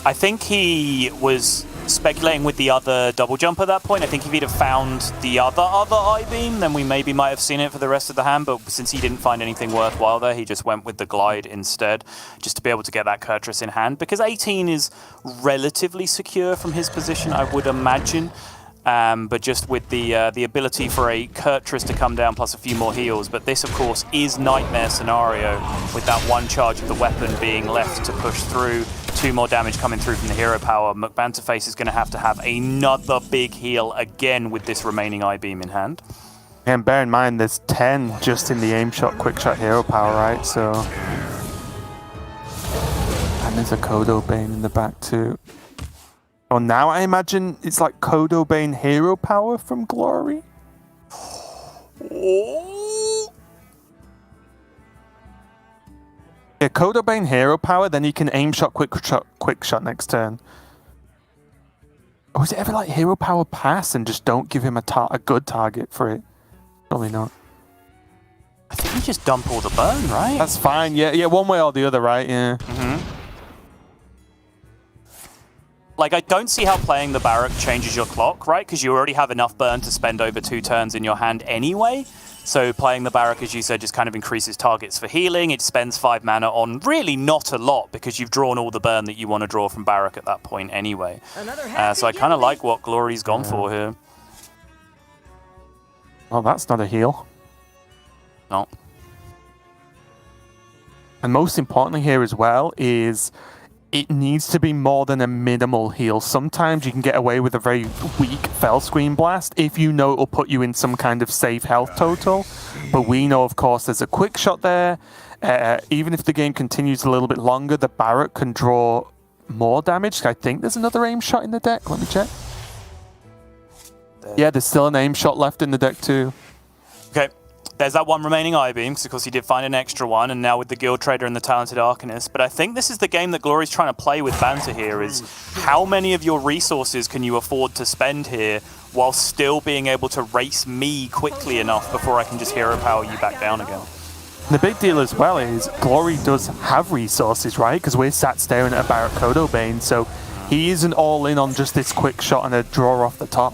I think he was speculating with the other double jump at that point. I think if he'd have found the other I-beam, then we maybe might have seen it for the rest of the hand, but since he didn't find anything worthwhile there, he just went with the glide instead, just to be able to get that Kurtrus in hand, because 18 is relatively secure from his position, I would imagine. but just with the ability for a Kurtrus to come down plus a few more heals. But this, of course, is Nightmare scenario with that one charge of the weapon being left to push through. 2 more damage coming through from the hero power. McBanterFace is going to have another big heal again with this remaining I-beam in hand. And bear in mind, there's 10 just in the aim shot, quick shot hero power, right? So, and there's a Kodo Bane in the back too. Oh, now I imagine it's like Kodo Bane hero power from Glory. Yeah, Kodo Bane hero power, then you can aim shot, quick shot next turn. Or is it ever like hero power pass and just don't give him a good target for it? Probably not. I think you just dump all the burn, right? That's fine. Yeah, one way or the other, right? Yeah. Like, I don't see how playing the Barrack changes your clock, right? Because you already have enough burn to spend over 2 turns in your hand anyway. So playing the Barrack, as you said, just kind of increases targets for healing. It spends 5 mana on really not a lot because you've drawn all the burn that you want to draw from Barrack at that point anyway. So I kind of like what Glory's gone for here. Oh, that's not a heal. No. And most importantly here as well is it needs to be more than a minimal heal. Sometimes you can get away with a very weak Fell Screen Blast if you know it'll put you in some kind of safe health total. But we know, of course, there's a quick shot there. Even if the game continues a little bit longer, the Barrack can draw more damage. I think there's another aim shot in the deck. Let me check. Yeah, there's still an aim shot left in the deck too. Okay. There's that one remaining I-beam, because of course he did find an extra one, and now with the Guild Trader and the Talented Arcanist. But I think this is the game that Glory's trying to play with Banter here, is how many of your resources can you afford to spend here while still being able to race me quickly enough before I can just hero power you back down again. The big deal as well is Glory does have resources, right? Because we're sat staring at a Barrack Kodo Bane, so he isn't all in on just this quick shot and a draw off the top.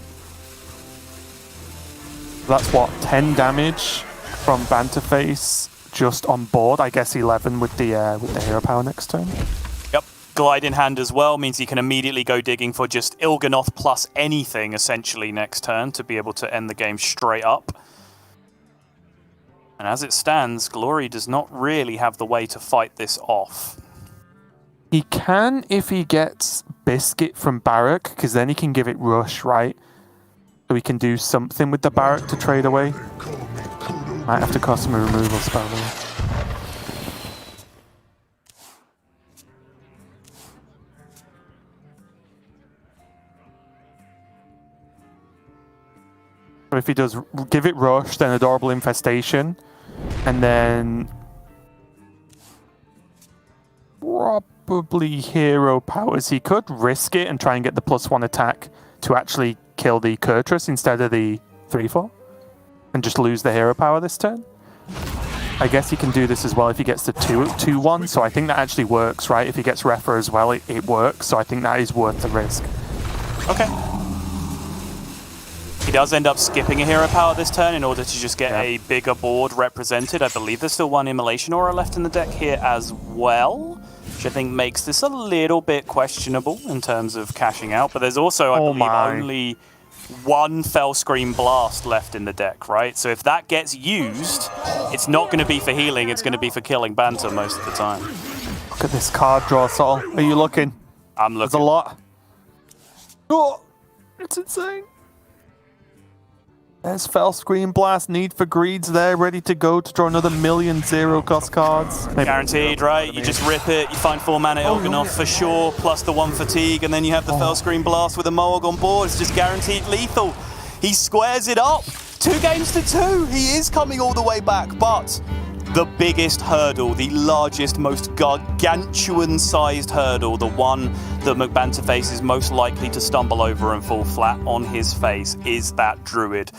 That's what, 10 damage from McBanterFace just on board. I guess 11 with the hero power next turn. Yep, Glide in hand as well means he can immediately go digging for just Il'gynoth plus anything essentially next turn to be able to end the game straight up. And as it stands, Glory does not really have the way to fight this off. He can if he gets Biscuit from Barrack, because then he can give it Rush, right? So we can do something with the Barrack to trade away. Might have to cost him a removal spell though. So if he does give it Rush, then Adorable Infestation, and then probably Hero Powers. He could risk it and try and get the +1 attack to actually kill the Kurtrus instead of the 3/4 and just lose the hero power this turn. I guess he can do this as well if he gets the 2/1, so I think that actually works, right? If he gets Refer as well, it works, so I think that is worth the risk. Okay. He does end up skipping a hero power this turn in order to just get a bigger board represented. I believe there's still one Immolation Aura left in the deck here as well, which I think makes this a little bit questionable in terms of cashing out. But there's also, I believe, only one Fell Screen Blast left in the deck, right? So if that gets used, it's not going to be for healing, it's going to be for killing Banter most of the time. Look at this card draw, Sol. Are you looking? I'm looking. There's a lot. Oh, it's insane. There's Fell Screen Blast, Need for Greed's there, ready to go to draw another 1,000,000 zero-cost cards. Maybe guaranteed, right? You just rip it, you find 4 mana Il'gynoth for sure, plus the 1 fatigue, and then you have the Fell Screen Blast with a Moog on board. It's just guaranteed lethal. He squares it up. 2 games to 2. He is coming all the way back, but the biggest hurdle, the largest, most gargantuan-sized hurdle, the one that McBanterFace is most likely to stumble over and fall flat on his face, is that Druid.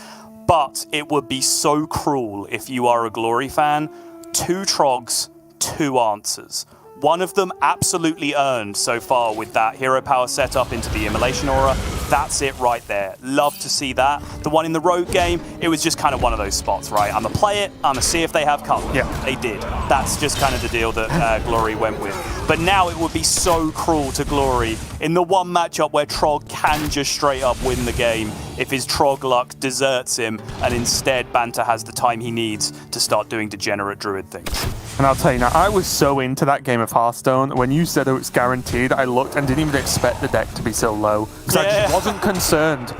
But it would be so cruel if you are a Glory fan. 2 Trogs, 2 answers. One of them absolutely earned so far with that hero power setup into the Immolation Aura. That's it right there. Love to see that. The one in the Rogue game, it was just kind of one of those spots, right? I'm going to play it, I'm going to see if they have cover. Yeah. They did. That's just kind of the deal that Glory went with. But now it would be so cruel to Glory in the one matchup where Trog can just straight up win the game if his Trog luck deserts him, and instead Banter has the time he needs to start doing degenerate Druid things. And I'll tell you now, I was so into that game of Hearthstone. When you said it was guaranteed, I looked and didn't even expect the deck to be so low. Because I just wasn't concerned.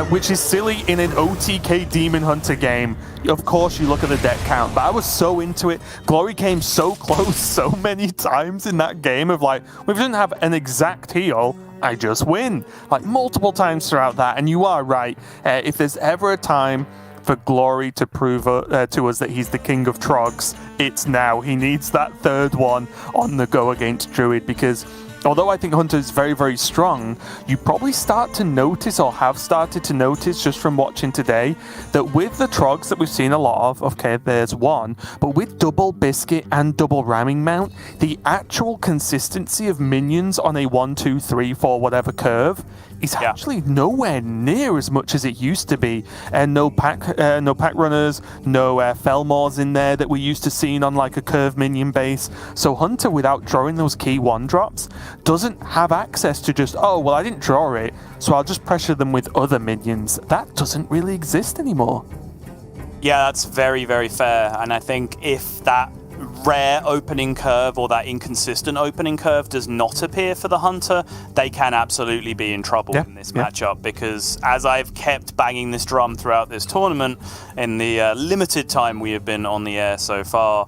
Which is silly in an OTK Demon Hunter game. Of course you look at the deck count, but I was so into it. Glory came so close so many times in that game of like, we didn't have an exact heal, I just win. Like multiple times throughout that, and you are right. If there's ever a time for Glory to prove to us that he's the king of Trogs, it's now. He needs that third one on the go against Druid, because although I think Hunter is very, very strong, you probably start to notice, or have started to notice just from watching today, that with the Trogs that we've seen a lot of, okay, there's one, but with double Biscuit and double Ramming Mount, the actual consistency of minions on a 1, 2, 3, 4, whatever curve is actually nowhere near as much as it used to be. And no pack runners, no Felmors in there that we're used to seeing on like a curve minion base. So Hunter, without drawing those key 1-drops, doesn't have access to just, oh, well, I didn't draw it, so I'll just pressure them with other minions. That doesn't really exist anymore. Yeah, that's very, very fair. And I think if that rare opening curve or that inconsistent opening curve does not appear for the Hunter, they can absolutely be in trouble in this matchup, because as I've kept banging this drum throughout this tournament, in the limited time we have been on the air so far,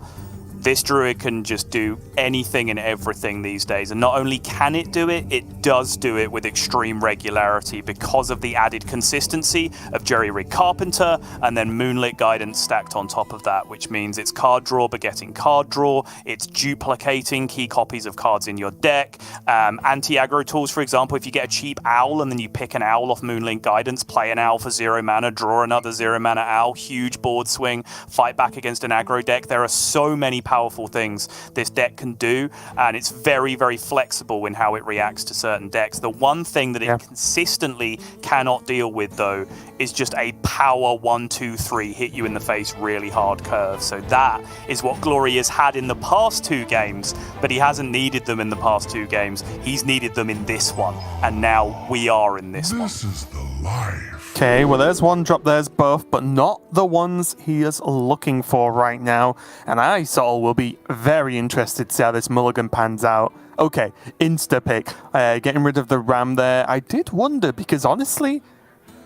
this Druid can just do anything and everything these days. And not only can it do it, it does do it with extreme regularity because of the added consistency of Jerry Rig Carpenter and then Moonlit Guidance stacked on top of that, which means it's card draw begetting card draw, it's duplicating key copies of cards in your deck. Anti-aggro tools, for example, if you get a cheap owl and then you pick an owl off Moonlit Guidance, play an owl for 0 mana, draw another 0 mana owl, huge board swing, fight back against an aggro deck. There are so many powerful things this deck can do, and it's very, very flexible in how it reacts to certain decks. The one thing that it consistently cannot deal with, though, is just a power 1, 2, 3 hit you in the face really hard curve. So that is what Glory has had in the past 2 games, but he hasn't needed them in the past 2 games. He's needed them in this one, and now we are in this one. This is the life. Okay, well, there's 1-drop, there's buff, but not the ones he is looking for right now. And I, Sol, will be very interested to see how this mulligan pans out. Okay, insta-pick. Getting rid of the Ram there. I did wonder, because honestly,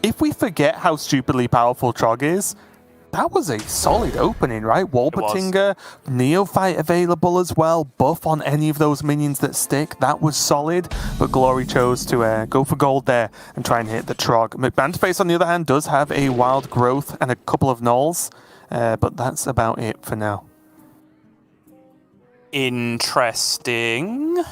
if we forget how stupidly powerful Trog is, that was a solid opening, right? Wolpertinger, Neophyte available as well, buff on any of those minions that stick. That was solid, but Glory chose to go for gold there and try and hit the Trog. McBanterFace, on the other hand, does have a Wild Growth and a couple of Nulls, but that's about it for now. Interesting.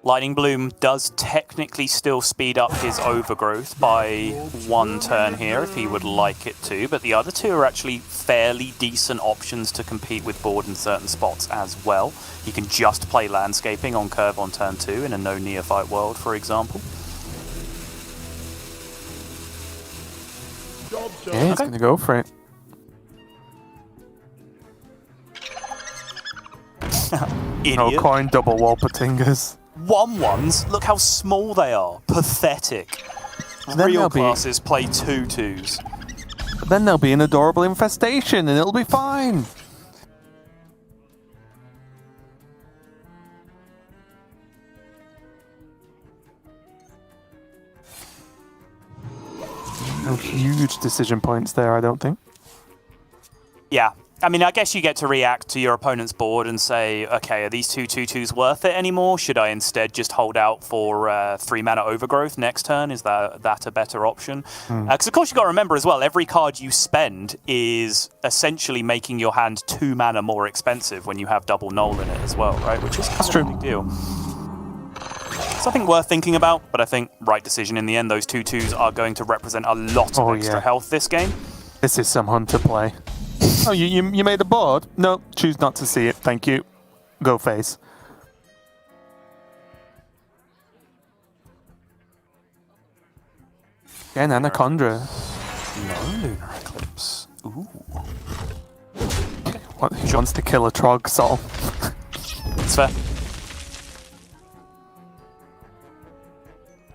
Lightning Bloom does technically still speed up his overgrowth by 1 turn here if he would like it to, but the other 2 are actually fairly decent options to compete with board in certain spots as well. He can just play landscaping on curve on turn 2 in a no Neophyte world, for example. Yeah, he's going to go for it. Idiot. No coin, double Wolpertingers. 1/1s, look how small they are. Pathetic. Real classes play 2/2s. But then there'll be an adorable infestation and it'll be fine. No huge decision points there, I don't think. Yeah. I mean, I guess you get to react to your opponent's board and say, okay, are these 2/2s worth it anymore? Should I instead just hold out for 3 mana overgrowth next turn? Is that a better option? Because of course you've got to remember as well, every card you spend is essentially making your hand 2 mana more expensive when you have double null in it as well, right? Which is kind of a big deal. Something worth thinking about, but I think right decision in the end. Those 2/2s are going to represent a lot of extra health this game. This is some Hunter play. Oh, you made a board? No, choose not to see it. Thank you. Go face. Again, Anaconda. No Lunar Eclipse. Ooh. What, he wants to kill a Trog, Sol. That's fair.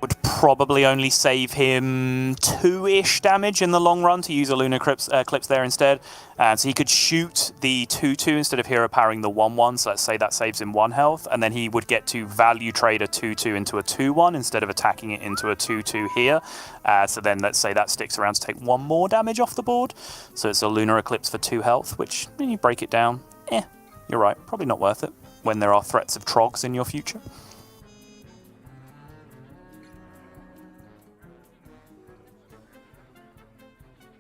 Would probably only save him 2-ish damage in the long run to use a Lunar Eclipse there instead. So he could shoot the 2-2 instead of hero powering the 1-1, so let's say that saves him 1 health, and then he would get to value trade a 2-2 into a 2-1 instead of attacking it into a 2-2 here. So then let's say that sticks around to take 1 more damage off the board. So it's a Lunar Eclipse for 2 health, which, when you break it down, you're right, probably not worth it when there are threats of trogs in your future.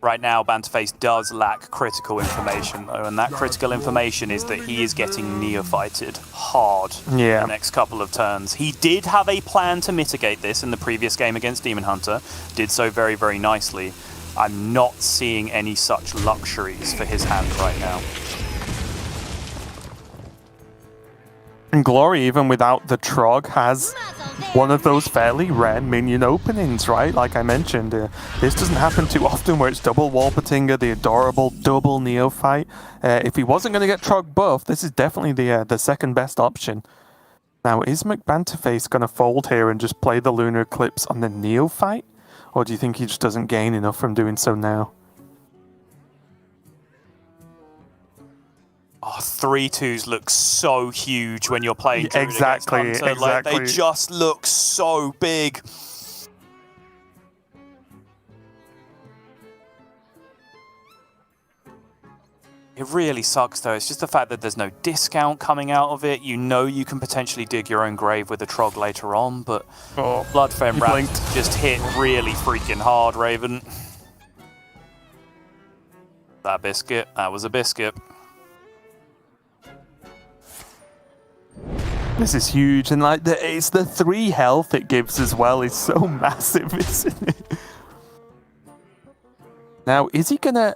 Right now, McBanterFace does lack critical information, though, and that critical information is that he is getting neophyted hard the next couple of turns. He did have a plan to mitigate this in the previous game against Demon Hunter, did so very, very nicely. I'm not seeing any such luxuries for his hand right now. And Glory, even without the Trog, has one of those fairly rare minion openings, right? Like I mentioned, this doesn't happen too often where it's double Warpatinga, the adorable double Neophyte. If he wasn't going to get Trog buff, this is definitely the second best option. Now, is McBanterFace going to fold here and just play the Lunar Eclipse on the Neophyte? Or do you think he just doesn't gain enough from doing so now? Oh, 3-2s look so huge when you're playing Druid exactly. against Hunter. Like, they just look so big. It really sucks, though. It's just the fact that there's no discount coming out of it. You know you can potentially dig your own grave with a Trog later on, but Bloodfen Wrath just hit really freaking hard, Raven. That biscuit, that was a biscuit. This is huge, and like it's the 3 health it gives as well is so massive, isn't it? Now, is he gonna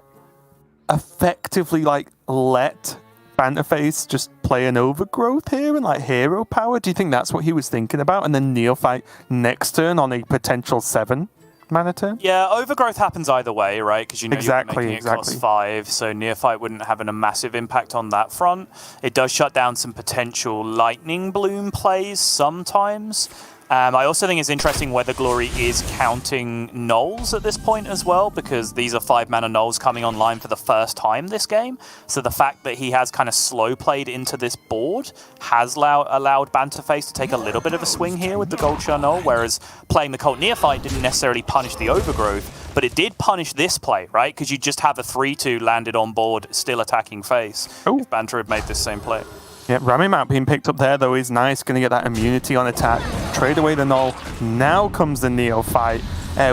effectively like let McBanterFace just play an Overgrowth here and like hero power? Do you think that's what he was thinking about? And then Neophyte next turn on a potential 7 mana turn? Yeah, Overgrowth happens either way, right? Because you know you're making it cost 5, so Neophyte wouldn't have a massive impact on that front. It does shut down some potential Lightning Bloom plays sometimes. I also think it's interesting whether Glory is counting Nulls at this point as well, because these are 5-mana Nulls coming online for the first time this game. So the fact that he has kind of slow played into this board has allowed McBanterFace to take a little bit of a swing here with the Gold Shard Null, whereas playing the Cult Neophyte didn't necessarily punish the Overgrowth, but it did punish this play, right? Because you just have a 3-2 landed on board, still attacking face. If Banter had made this same play. Yeah, Rami Mount being picked up there, though, is nice. Going to get that immunity on attack. Trade away the Null. Now comes the Neophyte,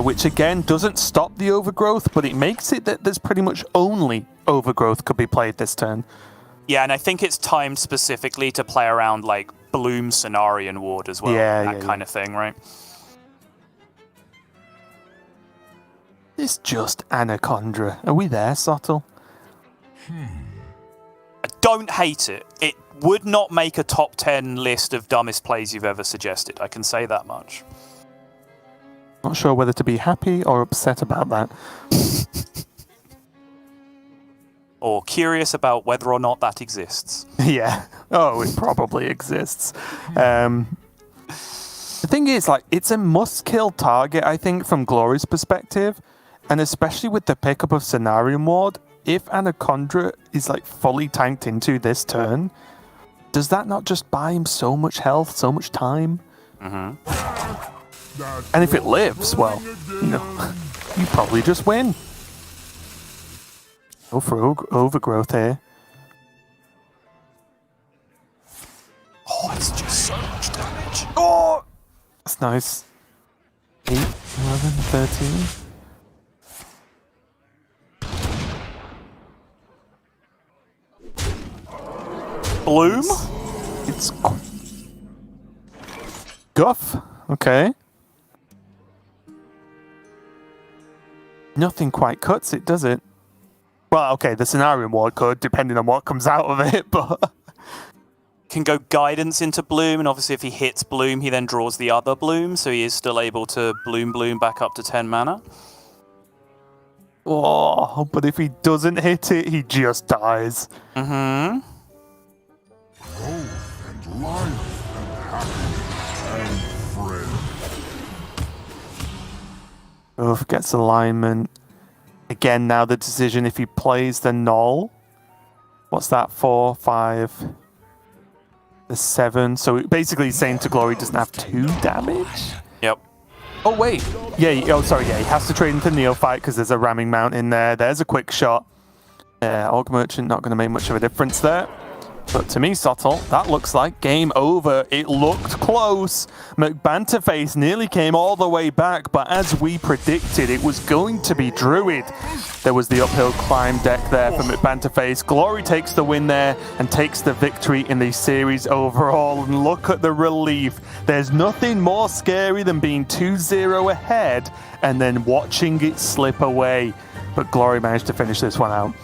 which, again, doesn't stop the Overgrowth, but it makes it that there's pretty much only Overgrowth could be played this turn. Yeah, and I think it's timed specifically to play around, like, Bloom, Cenarian Ward as well. That kind of thing, right? It's just Anaconda. Are we there, Sottle? I don't hate it. It would not make a top 10 list of dumbest plays you've ever suggested. I can say that much. Not sure whether to be happy or upset about that. Or curious about whether or not that exists. Yeah. Oh, it probably exists. The thing is, like, it's a must-kill target, I think, from Glory's perspective. And especially with the pickup of Cenarian Ward, if Anaconda is like fully tanked into this turn, does that not just buy him so much health, so much time? And if it lives, well, you know, you probably just win. Go for Overgrowth here. Oh, it's just so much damage. Oh! That's nice. 8, 11, 13. Bloom? It's Guff. Okay. Nothing quite cuts it, does it? Well, okay, the Cenarian Ward could, depending on what comes out of it, but... Can go Guidance into Bloom, and obviously if he hits Bloom, he then draws the other Bloom, so he is still able to Bloom back up to 10 mana. Oh, but if he doesn't hit it, he just dies. Growth and life and happiness and friends. Both gets alignment. Again, now the decision if he plays the null. What's that? 4, 5, the 7. So basically he's saying to Glory doesn't have 2 damage? Yep. Oh, wait. Yeah, he has to trade into Neophyte because there's a ramming mount in there. There's a quick shot. Orc Merchant not going to make much of a difference there. But to me, Sottle, that looks like game over. It looked close. McBanterFace nearly came all the way back, but as we predicted, it was going to be Druid. There was the uphill climb deck there for McBanterFace. Glory takes the win there and takes the victory in the series overall. And look at the relief. There's nothing more scary than being 2-0 ahead and then watching it slip away. But Glory managed to finish this one out.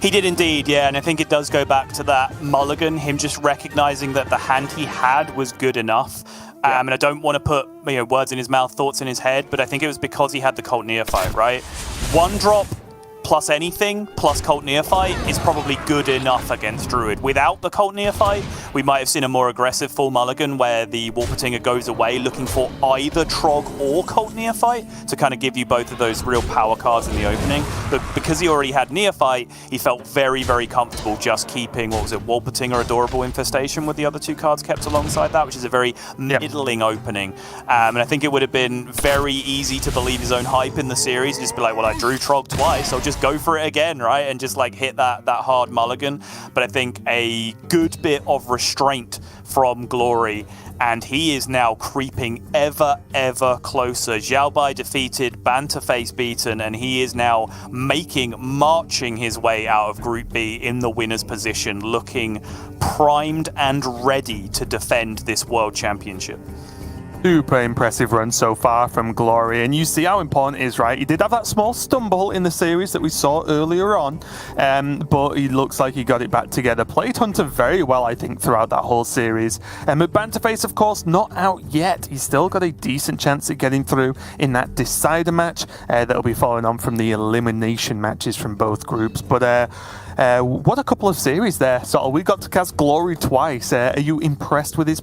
He did indeed, yeah, and I think it does go back to that mulligan, him just recognizing that the hand he had was good enough. And I don't want to put words in his mouth, thoughts in his head, but I think it was because he had the Cult Neophyte, right? 1 drop plus anything, plus Cult Neophyte, is probably good enough against Druid. Without the Cult Neophyte, we might have seen a more aggressive full mulligan where the Warpatinger goes away looking for either Trog or Cult Neophyte to kind of give you both of those real power cards in the opening. But because he already had Neophyte, he felt very, very comfortable just keeping, Warpatinger Adorable Infestation with the other 2 cards kept alongside that, which is a very middling opening. And I think it would have been very easy to believe his own hype in the series, just be like, well, I drew Trog twice, I'll just go for it again, right? And just like hit that hard mulligan. But I think a good bit of restraint from Glory, and he is now creeping ever closer. Xiaobai defeated, McBanterFace beaten, and he is now marching his way out of Group B in the winner's position, looking primed and ready to defend this World Championship. Super impressive run so far from Glory, and you see how important it is, right? He did have that small stumble in the series that we saw earlier on, but he looks like he got it back together. Played Hunter very well, I think, throughout that whole series. And McBanterFace, of course, not out yet. He's still got a decent chance at getting through in that decider match that'll be following on from the elimination matches from both groups. But what a couple of series there. So we got to cast Glory twice. Are you impressed with his play?